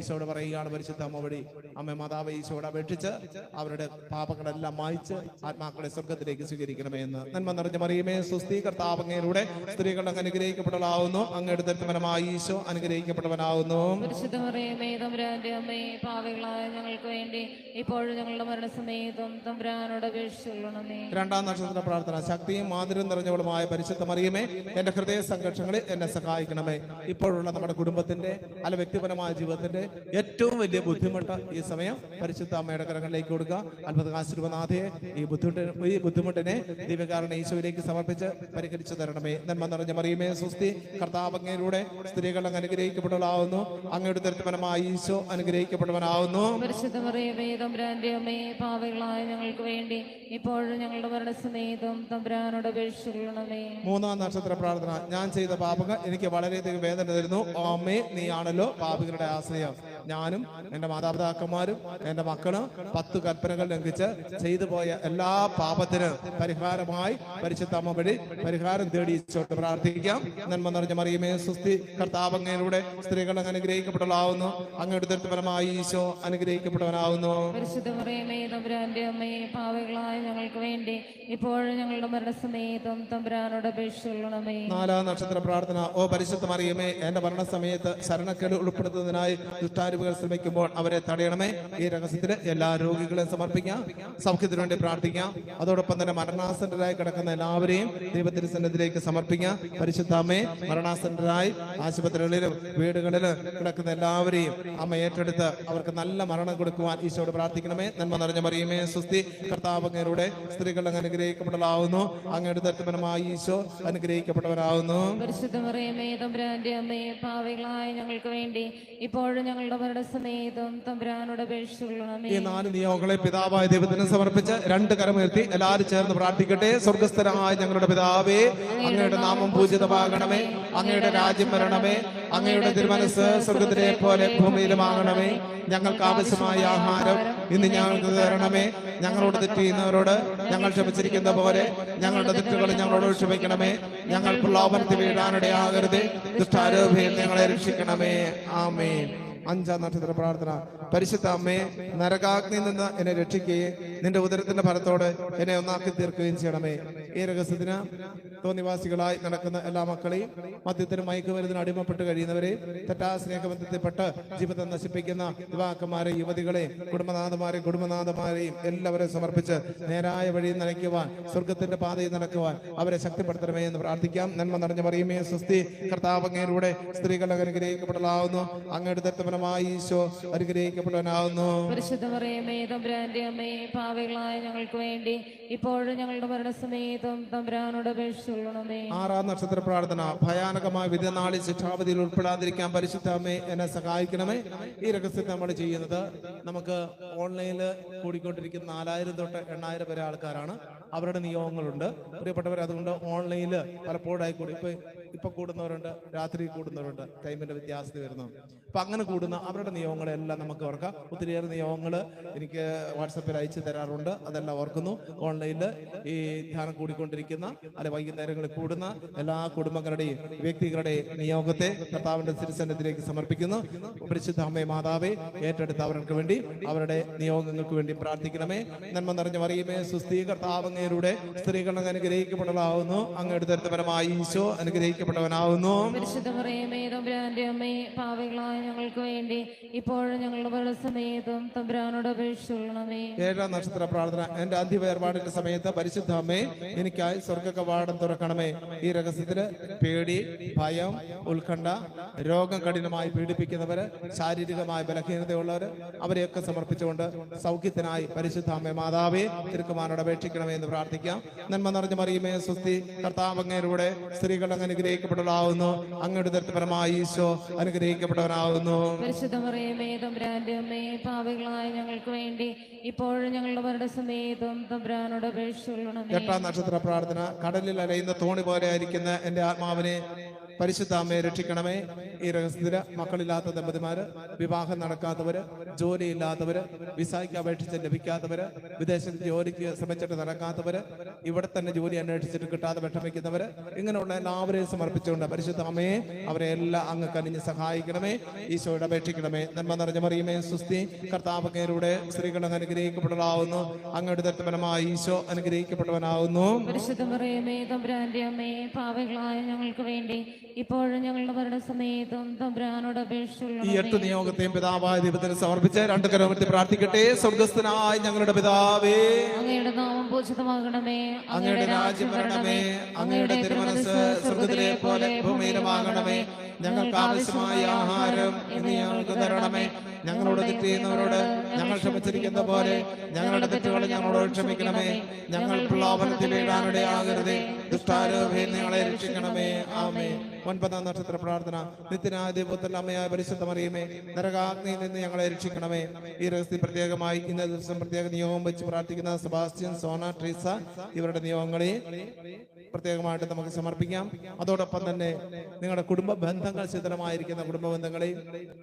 Speaker 2: ഈശോയോട് പറയുകയാണ് പരിശുദ്ധ അമ്മ വഴി, അമ്മ മാതാവ് ഈശോയോട് അപേക്ഷിച്ച് അവരുടെ പാപങ്ങളെല്ലാം മായ്ച്ച് ആത്മാക്കളെ സ്വർഗത്തിലേക്ക് സ്വീകരിക്കണമേ എന്ന്. നന്മ നിറഞ്ഞ മറിയമേ, സ്വസ്തി, കർത്താവ് അങ്ങയിലൂടെ സ്ത്രീകൾ അങ്ങ് അനുഗ്രഹിക്കപ്പെട്ടവളാവുന്നു. അങ്ങയുടെ ദത്തമനമായ ഈശോ അനുഗ്രഹിക്കപ്പെട്ടവനാവുന്നു.
Speaker 3: പരിശുദ്ധ മറിയമേ, തമ്പുരാന്റെ അമ്മേ, പാപികളായ ഞങ്ങൾക്ക് വേണ്ടി ഇപ്പോഴും ഞങ്ങളുടെ മരണസമയത്തും തമ്പുരാനോട് അപേക്ഷിച്ചുകൊള്ളണമേ.
Speaker 2: 2-ാം നക്ഷത്ര പ്രാർത്ഥന. ശക്തിയും മാധുര്യം നിറഞ്ഞവളുമായ പരിശുദ്ധ മറിയമേ, എന്റെ ഹൃദയ സംഘർഷങ്ങളിൽ എന്നെ സഹായിക്കണമേ. ഇപ്പോഴുള്ള നമ്മുടെ കുടുംബത്തിന്റെ അല്ല വ്യക്തിപരമായ ജീവിതത്തിന്റെ ഏറ്റവും വലിയ ബുദ്ധിമുട്ട് ഈ സമയം പരിശുദ്ധ അമ്മയുടെ കരങ്ങളിലേക്ക് കൊടുക്കുക. അത്ഭുത ആശീർവാദാഥയെ ഈ ബുദ്ധിമുട്ടിനെ ദിവ്യകാരണ ഈശോയിലേക്ക് സമർപ്പിച്ച് പരിഹരിച്ചു തരണമേ. നന്മ നിറഞ്ഞ മറിയമേ, സ്വസ്തി, കർത്താവ് അങ്ങയിലൂടെ സ്ത്രീകൾ അങ്ങ് അനുഗ്രഹിക്കപ്പെട്ടവളാവുന്നു. അങ്ങയുടെ ദത്തമനമായ ഈശോ അനുഗ്രഹിക്കപ്പെട്ടവനാവുന്നു.
Speaker 3: പരിശുദ്ധ മറിയമേ, തമ്പുരാന്റെ അമ്മേ, പാപികളായ ഞങ്ങൾക്ക് വേണ്ടി ഇപ്പോഴും ഞങ്ങളുടെ മരണസമയത്തും തമ്പുരാനോട് അപേക്ഷിച്ചുകൊള്ളണമേ.
Speaker 2: 3-ാം നക്ഷത്ര പ്രാർത്ഥന. ഞാൻ ചെയ്ത പാപങ്ങൾ എനിക്ക് വളരെയധികം വേദന തരുന്നു. അമ്മേ, നീയാണല്ലോ പാപികളുടെ ആശ്രയം. ഞാനും എന്റെ മാതാപിതാക്കന്മാരും എന്റെ മക്കളും 10 കൽപ്പനകൾ ലംഘിച്ച് ചെയ്തു പോയ എല്ലാ പാപത്തിനും പരിഹാരമായി പരിശുദ്ധ അമ്മ വഴി പരിഹാരം തേടി ഈശോയോട് പ്രാർത്ഥിക്കാം. നന്മ നിറഞ്ഞ മറിയമേ, സ്വസ്തി, കർത്താവ് അങ്ങയിലൂടെ സ്ത്രീകൾ അങ്ങ് അനുഗ്രഹിക്കപ്പെട്ടവളാവുന്നു. അങ്ങയുടെ ദത്തമനമായ ഈശോ അനുഗ്രഹിക്കപ്പെട്ടവനാവുന്നു.
Speaker 3: പരിശുദ്ധ മറിയമേ, തമ്പുരാന്റെ അമ്മേ, പാപികളായ ഞങ്ങൾക്ക് വേണ്ടി ഇപ്പോഴും ഞങ്ങളുടെ മരണസമയത്തും തമ്പുരാനോട് അപേക്ഷിച്ചുകൊള്ളണമേ.
Speaker 2: 4-ാം നക്ഷത്ര പ്രാർത്ഥന. ഓ പരിശുദ്ധ മറിയമേ, എന്റെ മരണസമയത്ത് ശരണക്കേട് ഉൾപ്പെടുത്തുന്നതിനായി ദുഷ്ടാരൂപിയിൽ മുതലാളികൾ ശ്രമിക്കുമ്പോൾ അവരെ തടയണമേ. ഈ രഹസ്യത്തിൽ എല്ലാ രോഗികളെയും സമർപ്പിക്കാം, സൗഖ്യത്തിനു വേണ്ടി പ്രാർത്ഥിക്കാം. അതോടൊപ്പം തന്നെ മരണാസന്നരായി കിടക്കുന്ന എല്ലാവരെയും ദൈവത്തിന്റെ സന്നിധിയിലേക്ക് സമർപ്പിക്കാം. പരിശുദ്ധാമ്മേ, മരണാസന്നരായി ആശുപത്രികളിലും വീടുകളിലും കിടക്കുന്ന എല്ലാവരെയും അമ്മ ഏറ്റെടുത്ത് അവർക്ക് നല്ല മരണം കൊടുക്കുവാൻ ഈശോയോട് പ്രാർത്ഥിക്കണമേ. നന്മ നിറഞ്ഞ മറിയമേ സ്വസ്തി, കർത്താവ് അങ്ങയുടെ സ്ത്രീകൾ അങ്ങ് അനുഗ്രഹിക്കപ്പെടലാവുന്നു. അങ്ങയുടെ ദർശനമായി ഈശോ അനുഗ്രഹിക്കപ്പെട്ടവരാകുന്നു.
Speaker 3: പരിശുദ്ധ മറിയമേ തമ്പുരാന്റെ അമ്മേ, പാപികളായ ഞങ്ങൾക്ക് വേണ്ടി ഇപ്പോഴും ഞങ്ങളുടെ മരണസമയത്തും തമ്പുരാനോട് അപേക്ഷിച്ചുകൊള്ളണമേ.
Speaker 2: ഈ 4 നിയോഗങ്ങളെ പിതാവായ ദൈവത്തിന് സമർപ്പിച്ച് 2 കരമുയർത്തി എല്ലാവരും ചേർന്ന് പ്രാർത്ഥിക്കട്ടെ. സ്വർഗസ്ഥനായ ഞങ്ങളുടെ പിതാവേ, അങ്ങയുടെ നാമം പൂജിതമാകണമേ. അങ്ങയുടെ രാജ്യം വരണമേ. അങ്ങയുടെ തിരുമനസ് സ്വർഗത്തിലെ പോലെ ഭൂമിയിലുമാകണമേ. ഞങ്ങൾക്ക് ആവശ്യമായ ആഹാരം ഇന്ന് ഞങ്ങൾക്ക് തരണമേ. ഞങ്ങളോട് തെറ്റ് ചെയ്യുന്നവരോട് ഞങ്ങൾ ക്ഷമിച്ചിരിക്കുന്ന പോലെ ഞങ്ങളുടെ തെറ്റുകൾ ഞങ്ങളോട് ക്ഷമിക്കണമേ. ഞങ്ങൾ പ്രലോഭനത്തിൽ വീഴാനിടയാകരുതേ. ദുഷ്ടാരൂപിയിൽ ഞങ്ങളെ രക്ഷിക്കണമേ. ആമേൻ. 5-ാം നക്ഷത്ര പ്രാർത്ഥന. പരിശുദ്ധ അമ്മേ, നരകാഗ്നിയിൽ നിന്ന് എന്നെ രക്ഷിക്കുകയും നിന്റെ ഉദരത്തിന്റെ ഫലത്തോട് എന്നെ ഒന്നാക്കി തീർക്കുകയും ചെയ്യണമേ. ഈ രഹസ്യത്തിന് തോന്നിവാസികളായി നടക്കുന്ന എല്ലാ മക്കളെയും, മദ്യത്തിന് മയക്കുമരുന്നിന് അടിമപ്പെട്ട് കഴിയുന്നവരെയും, തെറ്റാ സ്നേഹബന്ധത്തിൽപ്പെട്ട് ജീവിതം നശിപ്പിക്കുന്ന യുവാക്കന്മാരെ, യുവതികളെ, കുടുംബനാഥന്മാരെയും എല്ലാവരെയും സമർപ്പിച്ച് നേരായ വഴിയിൽ നയിക്കുവാൻ, സ്വർഗത്തിന്റെ പാതയിൽ നടക്കുവാൻ അവരെ ശക്തിപ്പെടുത്തണമേ എന്ന് പ്രാർത്ഥിക്കാം. നന്മ നിറഞ്ഞ മറിയമേ സ്വസ്തി, കർത്താവ് അങ്ങയുടെ സ്ത്രീകൾ അനുഗ്രഹിക്കപ്പെടലാവുന്നു. അങ്ങയുടെ ദത്തപരമായി ഈശോ അനുഗ്രഹിക്കപ്പെടാനാവുന്നു.
Speaker 3: പരിശുദ്ധ മറിയമേ തമ്പുരാന്റെ അമ്മേ, പാപികളായ ഞങ്ങൾക്ക് വേണ്ടി ഇപ്പോഴും ഞങ്ങളുടെ മരണസമയത്തും തമ്പുരാനോട് അപേക്ഷിച്ചുകൊള്ളണമേ.
Speaker 2: 6-ാം നക്ഷത്ര പ്രാർത്ഥന. ഭയാനകമായ വിധിനാളിൽ ശിക്ഷാവിധിയിൽ ഉൾപ്പെടാതിരിക്കാൻ പരിശുദ്ധ അമ്മേ എന്നെ സഹായിക്കണമേ. ഈ രഹസ്യം നമ്മൾ ചെയ്യുന്നത് നമുക്ക് ഓൺലൈനിൽ കൂടിക്കൊണ്ടിരിക്കുന്ന 4000 തൊട്ട് 8000 വരെ ആൾക്കാരാണ്. അവരുടെ നിയോഗങ്ങളുണ്ട് പ്രിയപ്പെട്ടവർ. അതുകൊണ്ട് ഓൺലൈനിൽ പലപ്പോഴായി കൂടി ഇപ്പൊ കൂടുന്നവരുണ്ട്, രാത്രി കൂടുന്നവരുണ്ട്, ടൈമിന്റെ വ്യത്യാസത്തിൽ വരുന്നു. അപ്പൊ അങ്ങനെ കൂടുന്ന അവരുടെ നിയോഗങ്ങളെല്ലാം നമുക്ക് ഓർക്കാം. ഒത്തിരിയേറെ നിയോഗങ്ങൾ എനിക്ക് വാട്സപ്പിൽ അയച്ചു തരാറുണ്ട്. അതെല്ലാം ഓർക്കുന്നു. ഓൺലൈനിൽ ഈ ധ്യാനം കൂടിക്കൊണ്ടിരിക്കുന്ന അല്ലെ വൈകുന്നേരങ്ങളിൽ കൂടുന്ന എല്ലാ കുടുംബങ്ങളുടെയും വ്യക്തികളുടെയും നിയോഗത്തെ കർത്താവിന്റെ തിരുസന്നിധിയിലേക്ക് സമർപ്പിക്കുന്നു. പരിശുദ്ധ അമ്മേ മാതാവേ, ഏറ്റെടുത്ത് അവർക്ക് വേണ്ടി അവരുടെ നിയോഗങ്ങൾക്ക് വേണ്ടി പ്രാർത്ഥിക്കണമേ. നന്മ നിറഞ്ഞ മറിയമേ സുസ്ഥീ, കർത്താവ് അങ്ങയുടെ സ്ത്രീകൾ അനുഗ്രഹിക്കപ്പെടലാവുന്നു. അങ്ങയുടെ ദരിദ്രപരമായി ഈശോ അനുഗ്രഹിക്കപ്പെട്ടവനാവുന്നു.
Speaker 3: പരിശുദ്ധ മറിയമേ തമ്പുരാന്റെ അമ്മേ, പാപികളായ ഞങ്ങൾക്ക് വേണ്ടി ഇപ്പോഴും ഞങ്ങളുടെ മരണസമയത്തും തമ്പുരാനോട് അപേക്ഷിച്ചുകൊള്ളണമേ.
Speaker 2: 7-ാം നക്ഷത്ര പ്രാർത്ഥന. എന്റെ അന്ത്യവേർപാടിന്റെ സമയത്ത് പരിശുദ്ധ അമ്മേ എനിക്കായി സ്വർഗ കവാടം തുറക്കണമേ. ഈ രഹസ്യത്തില് പേടി, ഭയം, ഉത്കണ്ഠ, രോഗം കഠിനമായി പീഡിപ്പിക്കുന്നവര്, ശാരീരികമായ ബലഹീനതയുള്ളവര്, അവരെയൊക്കെ സമർപ്പിച്ചുകൊണ്ട് സൗഖ്യത്തിനായി പരിശുദ്ധ അമ്മേ മാതാവേ തിരുക്കുമാരോട് അപേക്ഷിക്കണമേ എന്ന് പ്രാർത്ഥിക്കാം. നന്മ നിറഞ്ഞ മറിയമേ സ്വസ്തി, കർത്താവ് അങ്ങയുടെ സ്ത്രീകൾ അങ്ങ് അനുഗ്രഹിക്കപ്പെടലാവുന്നു. അങ്ങയുടെ ദരിദ്രപരമായി ഈശോ അനുഗ്രഹിക്കപ്പെട്ടവനാവുന്നു.
Speaker 3: പരിശുദ്ധ മറിയമേ തമ്പുരാന്റെ അമ്മേ, പാപികളായ ഞങ്ങൾക്ക് വേണ്ടി ഇപ്പോഴും ഞങ്ങളുടെ മരണസമയത്തും തമ്പുരാനോട് അപേക്ഷിച്ചുകൊള്ളണമേ.
Speaker 2: 8-ാം നക്ഷത്ര പ്രാർത്ഥന. കടലിൽ അലയുന്ന തോണി പോലെ ആയിരിക്കുന്ന എന്റെ ആത്മാവിനെ പരിശുദ്ധ അമ്മയെ രക്ഷിക്കണമേ. ഈ രഹസ്യത്തില് മക്കളില്ലാത്ത ദമ്പതിമാര്, വിവാഹം നടക്കാത്തവര്, ജോലിയില്ലാത്തവര്, വിസയ്ക്ക് അപേക്ഷിച്ച് ലഭിക്കാത്തവര്, വിദേശത്ത് ജോലിക്ക് ശ്രമിച്ചിട്ട് നടക്കാത്തവര്, ഇവിടെ തന്നെ ജോലി അന്വേഷിച്ചിട്ട് കിട്ടാതെ വിഷമിക്കുന്നവര്, ഇങ്ങനെയുള്ള എല്ലാവരെയും സമർപ്പിച്ചുകൊണ്ട് പരിശുദ്ധ അമ്മയെ അവരെ എല്ലാം അങ്ങ് കനിഞ്ഞ് സഹായിക്കണമേ. ഈശോയുടെ അപേക്ഷിക്കണമേ. നന്മ നിറഞ്ഞ മറിയമേ സുസ്ഥി, കർത്താവ് അങ്ങയുടെ സ്ത്രീകൾ അങ്ങ് അനുഗ്രഹിക്കപ്പെടലാവുന്നു. അങ്ങയുടെ ദത്തപരമായി ഈശോ അനുഗ്രഹിക്കപ്പെട്ടവനാവുന്നു.
Speaker 3: പരിശുദ്ധ മറിയമേ തമ്പുരാന്റെ അമ്മേ, പാപികളായ ഞങ്ങൾക്ക് വേണ്ടി ഇപ്പോഴും ഞങ്ങളുടെ മരണസമയത്തും തമ്പുരാനോട്
Speaker 2: ഈ
Speaker 3: അപേക്ഷിച്ചുകൊള്ളണമേ.
Speaker 2: 8 നിയോഗത്തെയും പിതാവായ ദൈവത്തിന് സമർപ്പിച്ച് 2 കരമുയർത്തി പ്രാർത്ഥിക്കട്ടെ. സ്വർഗസ്ഥനായ ഞങ്ങളുടെ പിതാവേ,
Speaker 3: അങ്ങയുടെ നാമം പൂജിതമാകണമേ.
Speaker 2: അങ്ങയുടെ രാജ്യം വരണമേ. അങ്ങയുടെ തിരുമനസ് സ്വർഗത്തിലെ പോലെ ഭൂമിയിലുമാകണമേ. ഞങ്ങൾക്ക് ആവശ്യമായ ആഹാരം ഇന്ന് ഞങ്ങൾക്ക് തരണമേ. ഞങ്ങളോട് തെറ്റ് ചെയ്യുന്നവരോട് ഞങ്ങൾ ക്ഷമിച്ചിരിക്കുന്ന പോലെ ഞങ്ങളുടെ തെറ്റുകൾ ഞങ്ങളോട് ക്ഷമിക്കണമേ. ഞങ്ങൾ പ്രലോഭനത്തിൽ വീഴാനിടയാകരുതേ. ദുഷ്ടാരൂപിയിൽ ഞങ്ങളെ രക്ഷിക്കണമേ. ആമേൻ. 9-ാം നക്ഷത്ര പ്രാർത്ഥന. നിത്യനായ ദൈവത്തിന്റെ അമ്മയായ പരിശുദ്ധ മറിയമേ, നരകാഗ്നിയിൽ നിന്ന് ഞങ്ങളെ രക്ഷിക്കണമേ. ഈ രഹസ്യം പ്രത്യേകമായി ഇന്നേ ദിവസം പ്രത്യേക നിയോഗം വെച്ച് പ്രാർത്ഥിക്കുന്ന സെബാസ്റ്റ്യൻ, സോന, ട്രീസ ഇവരുടെ നിയോഗങ്ങളെ പ്രത്യേകമായിട്ട് നമുക്ക് സമർപ്പിക്കാം. അതോടൊപ്പം തന്നെ നിങ്ങളുടെ കുടുംബ ബന്ധങ്ങൾ ശിഥിലമായിരിക്കുന്ന കുടുംബ ബന്ധങ്ങളെയും,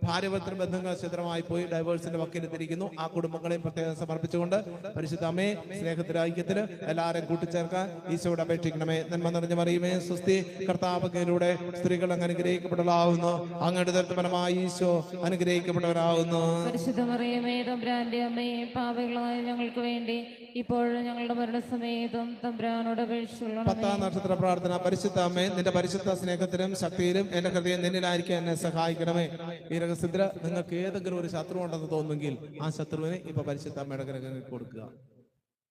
Speaker 2: ഭാര്യഭർത്തൃ ബന്ധങ്ങൾ ശിഥിലമായി പോയി ഡൈവേഴ്സിന്റെ വക്കിലെത്തിയിരിക്കുന്നു, ആ കുടുംബങ്ങളെയും പ്രത്യേകം സമർപ്പിച്ചുകൊണ്ട് പരിശുദ്ധ അമ്മേ സ്നേഹത്തിന്റെ ഐക്യത്തിന് എല്ലാവരെയും കൂട്ടിച്ചേർക്കാൻ ഈശോയോട് അപേക്ഷിക്കണമേ. നന്മ നിറഞ്ഞ മറിയമേ സുസ്ഥി, കർത്താവ് അങ്ങയിലൂടെ സ്ത്രീകൾ അങ്ങ് അനുഗ്രഹിക്കപ്പെട്ടവളാവുന്നു. അങ്ങയുടെ ദത്തഫലമായ ഈശോ അനുഗ്രഹിക്കപ്പെട്ടവരാകുന്നു.
Speaker 3: പരിശുദ്ധ മറിയമേ തമ്പുരാന്റെ അമ്മേ, പാപികളായ ഞങ്ങൾക്ക് വേണ്ടി ഇപ്പോഴും ഞങ്ങളുടെ മരണസമയത്തും തമ്പുരാനോട് അപേക്ഷിച്ചുകൊള്ളണമേ.
Speaker 2: 10-ാം നക്ഷത്ര പ്രാർത്ഥന. പരിശുദ്ധ അമ്മേ, നിന്റെ പരിശുദ്ധ സ്നേഹത്തിലും ശക്തിയിലും എന്റെ ഹൃദയം നിന്നിലായിരിക്കാൻ എന്നെ സഹായിക്കണമേ. ഈ രഹസ്യത്തിൽ നിങ്ങൾക്ക് ഏതെങ്കിലും ഒരു ശത്രു ഉണ്ടെന്ന് തോന്നുമെങ്കിൽ ആ ശത്രുവിനെ ഇപ്പൊ പരിശുദ്ധ അമ്മയുടെ കരങ്ങളിൽ കൊടുക്കുക.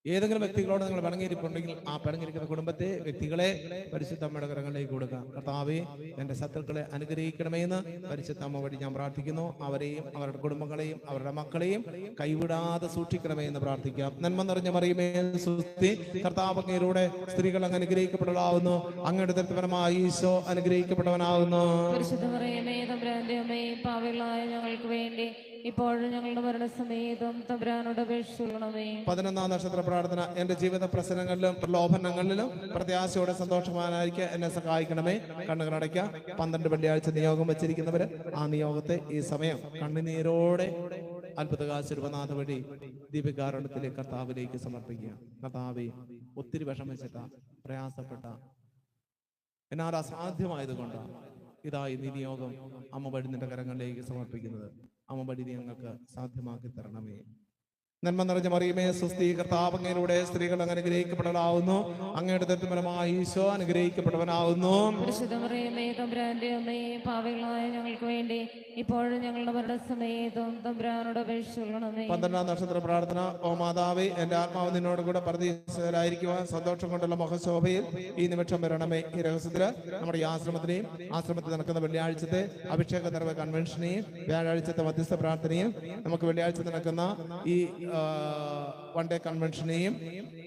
Speaker 2: ഏതെങ്കിലും വ്യക്തികളോട് നിങ്ങൾ പിണങ്ങിയിരിപ്പുണ്ടെങ്കിൽ ആ പിണങ്ങിയിരിക്കുന്ന കുടുംബത്തെ, വ്യക്തികളെ പരിശുദ്ധ അമ്മയുടെ കരങ്ങളിലേക്ക് കൊടുക്കുക. കർത്താവേ, എന്റെ ശത്രുക്കളെ അനുഗ്രഹിക്കണമെന്ന് പരിശുദ്ധ അമ്മ വഴി ഞാൻ പ്രാർത്ഥിക്കുന്നു. അവരെയും അവരുടെ കുടുംബങ്ങളെയും അവരുടെ മക്കളെയും കൈവിടാതെ സൂക്ഷിക്കണമേ എന്ന് പ്രാർത്ഥിക്കാം. നന്മ നിറഞ്ഞ മറിയമേ സുസ്തി, കർത്താവ് അങ്ങയിലൂടെ സ്ത്രീകൾ അങ്ങ് അനുഗ്രഹിക്കപ്പെട്ടവളാവുന്നു. അങ്ങയുടെ ദത്തഫലമായ ഈശോ അനുഗ്രഹിക്കപ്പെട്ടവനാകുന്നു.
Speaker 3: പരിശുദ്ധ മറിയമേ തമ്പുരാന്റെ അമ്മേ, പാപികളായ ഞങ്ങൾക്ക് വേണ്ടി ഇപ്പോഴും ഞങ്ങളുടെ മരണസമയത്തും തമ്പുരാനോട് അപേക്ഷിച്ചുകൊള്ളണമേ.
Speaker 2: 11-ാം നക്ഷത്ര പ്രാർത്ഥന. എന്റെ ജീവിത പ്രശ്നങ്ങളിലും പ്രലോഭനങ്ങളിലും പ്രത്യാശയോടെ സന്തോഷവാനായിരിക്കാൻ എന്നെ സഹായിക്കണമേ. കണ്ണുകളടയ്ക്കുക. 12 വെള്ളിയാഴ്ച നിയോഗം വെച്ചിരിക്കുന്നവര് ആ നിയോഗത്തെ ഈ സമയം കണ്ണുനീരോടെ അത്ഭുതകാശരൂപനാഥ വഴി ദീപികാരണത്തിലെ കർത്താവിലേക്ക് സമർപ്പിക്കുക. കർത്താവെ, ഒത്തിരി വിഷമിച്ചിട്ട, പ്രയാസപ്പെട്ട, എന്നാൽ അസാധ്യമായത് കൊണ്ടാണ് ഇതായി നീ നിയോഗം അമ്മ വഴി നിന്റെ കരങ്ങളിലേക്ക് സമർപ്പിക്കുന്നത്. അമ്മ വഴി ഞങ്ങൾക്ക് സാധ്യമാക്കി തരണമേ. നന്മ നിറഞ്ഞ മറിയമേ സുസ്തി, കർത്താവ് അങ്ങയിലൂടെ സ്ത്രീകൾ അങ്ങ് അനുഗ്രഹിക്കപ്പെട്ടവളാവുന്നു. അങ്ങയുടെ ദത്തഫലമായ ഈശോ അനുഗ്രഹിക്കപ്പെട്ടവനാവുന്നു.
Speaker 3: പരിശുദ്ധ മറിയമേ തമ്പുരാന്റെ അമ്മേ, പാപികളായ ഞങ്ങൾക്ക് വേണ്ടി ഇപ്പോഴും ഞങ്ങളുടെ മരണസമയത്തും തമ്പുരാനോട് അപേക്ഷിച്ചുകൊള്ളണമേ.
Speaker 2: 12-ാം നക്ഷത്ര പ്രാർത്ഥന. ഓ മാതാവേ, എന്റെ ആത്മാവ് നിന്നോട് കൂടെ പരദീസരായിരിക്കുവാൻ സന്തോഷം കൊണ്ടുള്ള മുഖശോഭയിൽ ഈ നിമിഷം വരണമേ. ഈ രഹസ്യത്തില് നമ്മുടെ ഈ ആശ്രമത്തിനെയും ആശ്രമത്തിൽ നടക്കുന്ന വെള്ളിയാഴ്ചത്തെ അഭിഷേക തരവ് കൺവെൻഷനെയും വ്യാഴാഴ്ചത്തെ മധ്യസ്ഥ പ്രാർത്ഥനയും നമുക്ക് വെള്ളിയാഴ്ച നടക്കുന്ന ഈ വൺ ഡേ കൺവെൻഷനെയും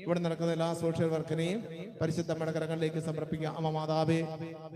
Speaker 2: ഇവിടെ നടക്കുന്ന എല്ലാ സോഷ്യൽ വർക്കിനെയും പരിശുദ്ധ അമ്മയുടെ കരങ്ങളിലേക്ക് സമർപ്പിക്കുക. അമ്മ മാതാവേ,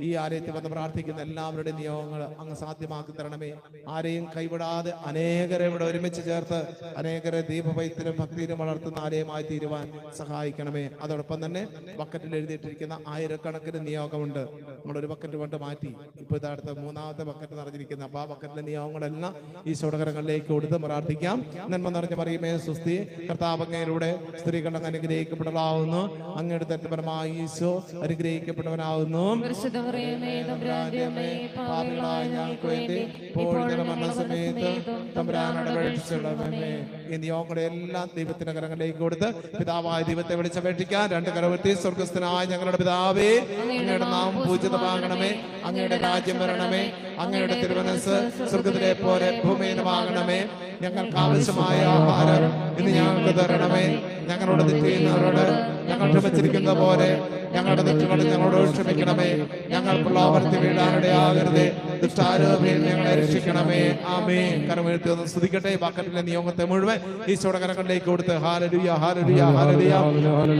Speaker 2: ഈ ആലയത്തിൽ വന്ന് പ്രാർത്ഥിക്കുന്ന എല്ലാവരുടെയും നിയോഗങ്ങൾ അങ്ങ് സാധ്യമാക്കി തരണമേ. ആരെയും കൈവിടാതെ അനേകരെ ഇവിടെ ഒരുമിച്ച് ചേർത്ത് അനേകരെ ദീപവൈത്തിലും ഭക്തിയിലും വളർത്തുന്ന ആലയമായി തീരുവാൻ സഹായിക്കണമേ. അതോടൊപ്പം തന്നെ ബക്കറ്റിൽ എഴുതിയിട്ടിരിക്കുന്ന ആയിരക്കണക്കിന് നിയോഗമുണ്ട്. നമ്മളൊരു ബക്കറ്റ് കൊണ്ട് മാറ്റി ഇപ്പൊ ഇതടുത്ത 3-ാമത്തെ ബക്കറ്റ് നിറഞ്ഞിരിക്കുന്ന അപ്പൊ ആ ബക്കറ്റിലെ നിയോഗങ്ങളെല്ലാം ഈശോയുടെ കരങ്ങളിലേക്ക് കൊടുത്ത് പ്രാർത്ഥിക്കാം. നന്മ നിറഞ്ഞ മറിയമേ സുസ്തി, കർത്താവ് അങ്ങയിലൂടെ സ്ത്രീകൾ അങ്ങ് അനുഗ്രഹിക്കപ്പെട്ടവളാവുന്നു. അങ്ങയുടെ ദത്തഫലമായ ഈശോ അനുഗ്രഹിക്കപ്പെട്ടവനാവുന്നു.
Speaker 3: പരിശുദ്ധ മറിയമേ തമ്പുരാന്റെ അമ്മേ, പാപികളായ ഞങ്ങൾക്ക് വേണ്ടി
Speaker 2: ഇപ്പോഴും ഞങ്ങളുടെ മരണസമയത്ത് തമ്പുരാനോട് അപേക്ഷിച്ചുകൊള്ളണമേ. ഈ നിയോഗങ്ങളെ എല്ലാം ദൈവത്തിന്റെ കരങ്ങളിലേക്ക് കൊടുത്ത് പിതാവായ ദൈവത്തെ വിളിച്ചപേക്ഷിക്കാൻ 2 കരമുയർത്തി. സ്വർഗ്ഗസ്ഥനായ ഞങ്ങളുടെ പിതാവേ, അങ്ങയുടെ നാമം പൂജിതമാകണമേ. അങ്ങയുടെ രാജ്യം വരണമേ. അങ്ങയുടെ തിരുമനസ്സ് സ്വർഗ്ഗത്തിലെ പോലെ ഭൂമിയിലുമാകണമേ. ഞങ്ങൾക്ക് ആവശ്യമായ ആഹാരം ഇന്ന് ഞങ്ങൾക്ക് തരണമേ. ഞങ്ങളോട് തെറ്റ് ചെയ്യുന്നവരോട് ഞങ്ങൾ ക്ഷമിച്ചിരിക്കുന്ന പോലെ ഞങ്ങളുടെ തെറ്റുകൾ ഞങ്ങളോട് ക്ഷമിക്കണമേ. ഞങ്ങൾ പ്രലോഭനത്തിൽ വീഴാനിടയാകരുതേ. ദുഷ്ടാരൂപിയിൽ ഞങ്ങളെ രക്ഷിക്കണമേ. ആമേൻ. കരമുയർത്തി ഒന്ന് സ്തുതിക്കട്ടെ. ബക്കറ്റിലെ നിയോഗത്തെ മുഴുവൻ ഈശോയുടെ കരങ്ങളിലേക്ക് കൊടുത്ത് ഹല്ലേലൂയ ഹല്ലേലൂയ ഹല്ലേലൂയ.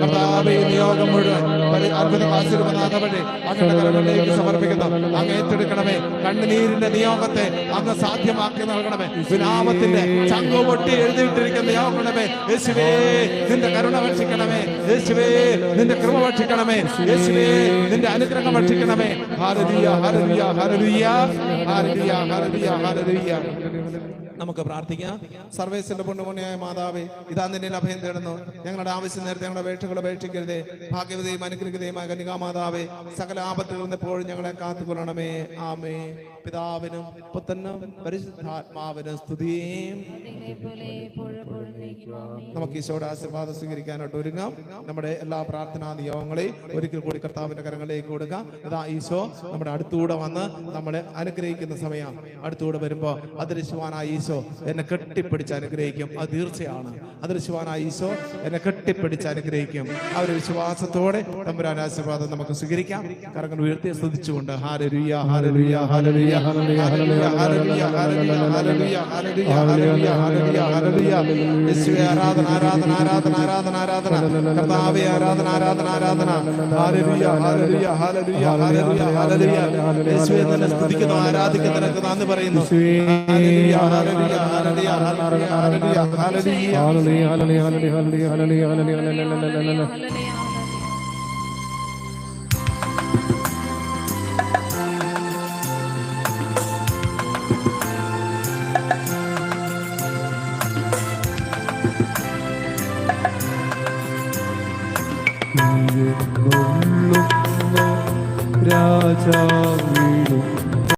Speaker 2: കർത്താവേ, ഈ നിയോഗം മുഴുവൻ അത്ഭുത ആശീർവാദ വഴി അങ്ങയുടെ കരങ്ങളിലേക്ക് സമർപ്പിക്കുന്നു. അങ്ങ് ഏറ്റെടുക്കണമേ. കണ്ണുനീരിന്റെ നിയോഗത്തെ അങ്ങ് സാധ്യമാക്കി നൽകണമേ. വിലാപത്തിന്റെ ചങ്കു പൊട്ടി എഴുതിയിട്ടിരിക്കുന്ന നിയോഗണമേ. യേശുവേ, നിന്റെ കരുണ ഭക്ഷിക്കണമേ. യേശുവേ, നിന്റെ കൃപ ഭക്ഷിക്കണമേ. യേശുവേ, നിന്റെ അനുഗ്രഹം ഭക്ഷിക്കണമേ. ഹല്ലേലൂയ ഹല്ലേലൂയ ഹല്ലേലൂയ ഹല്ലേലൂയ ഹല്ലേലൂയ ഹല്ലേലൂയ. നമുക്ക് പ്രാർത്ഥിക്കാം. സർവേശ്വരന്റെ പുണ്യമുണ്യായ മാതാവേ, ഇതാ നിന്നിൽ അഭയം തേടുന്നു. ഞങ്ങളുടെ ആവശ്യം നേരത്തെ ഞങ്ങളുടെ അപേക്ഷകൾ അപേക്ഷിക്കരുതേ. ഭാഗ്യവതിയും അനുഗ്രഹിതയുമായ കന്യകാമാതാവേ, സകല ആപത്തുകളിൽ നിന്ന് എപ്പോഴും ഞങ്ങളെ കാത്തുകൊള്ളണമേ. ആമേ. പിതാവിനും പുത്രനും പരിശുദ്ധാത്മാവിനും സ്തുതിയും. നമുക്ക് ഈശോയുടെ ആശീർവാദം സ്വീകരിക്കാനായിട്ട് ഒരുങ്ങാം. നമ്മുടെ എല്ലാ പ്രാർത്ഥനാ നിയോഗങ്ങളെയും ഒരിക്കൽ കൂടി കർത്താവിന്റെ കരങ്ങളിലേക്ക് കൊടുക്കാം. ഇതാ ഈശോ നമ്മുടെ അടുത്തൂടെ വന്ന് നമ്മളെ അനുഗ്രഹിക്കുന്ന സമയം. അടുത്തൂടെ വരുമ്പോ അദൃശ്യവാനായ ഈശോ എന്നെ കെട്ടിപ്പിടിച്ച് അനുഗ്രഹിക്കും. അത് തീർച്ചയാണ്. അദൃശ്യവാനായ ഈശോ എന്നെ കെട്ടിപ്പിടിച്ച് അനുഗ്രഹിക്കും. ആ ഒരു വിശ്വാസത്തോടെ തമ്പുരാൻ ആശീർവാദം നമുക്ക് സ്വീകരിക്കാം. കരങ്ങൾ ഉയർത്തി സ്തുതിച്ചുകൊണ്ട് ഹല്ലേലൂയ ഹല്ലേലൂയ ഹല്ലേലൂയ ഹല്ലേലൂയ ഹല്ലേലൂയ ഹല്ലേലൂയ ഹല്ലേലൂയ ഹല്ലേലൂയ ഹല്ലേലൂയ ഹല്ലേലൂയ. യേശുവേ, ആരാധന ആരാധന ആരാധന ആരാധന ആരാധന. കർത്താവേ, ആരാധന ആരാധന ആരാധന. ഹല്ലേലൂയ ഹല്ലേലൂയ ഹല്ലേലൂയ ഹല്ലേലൂയ ഹല്ലേലൂയ. യേശുവേ, നിന്നെ സ്തുതിക്കുന്നു, ആരാധിക്കുന്നു, നിനക്ക് നന്ദി പറയുന്നു. ഹല്ലേലൂയ ഹല്ലേലൂയ ഹല്ലേലൂയ ഹല്ലേലൂയ ഹല്ലേലൂയ ഹല്ലേലൂയ.
Speaker 1: രാജാ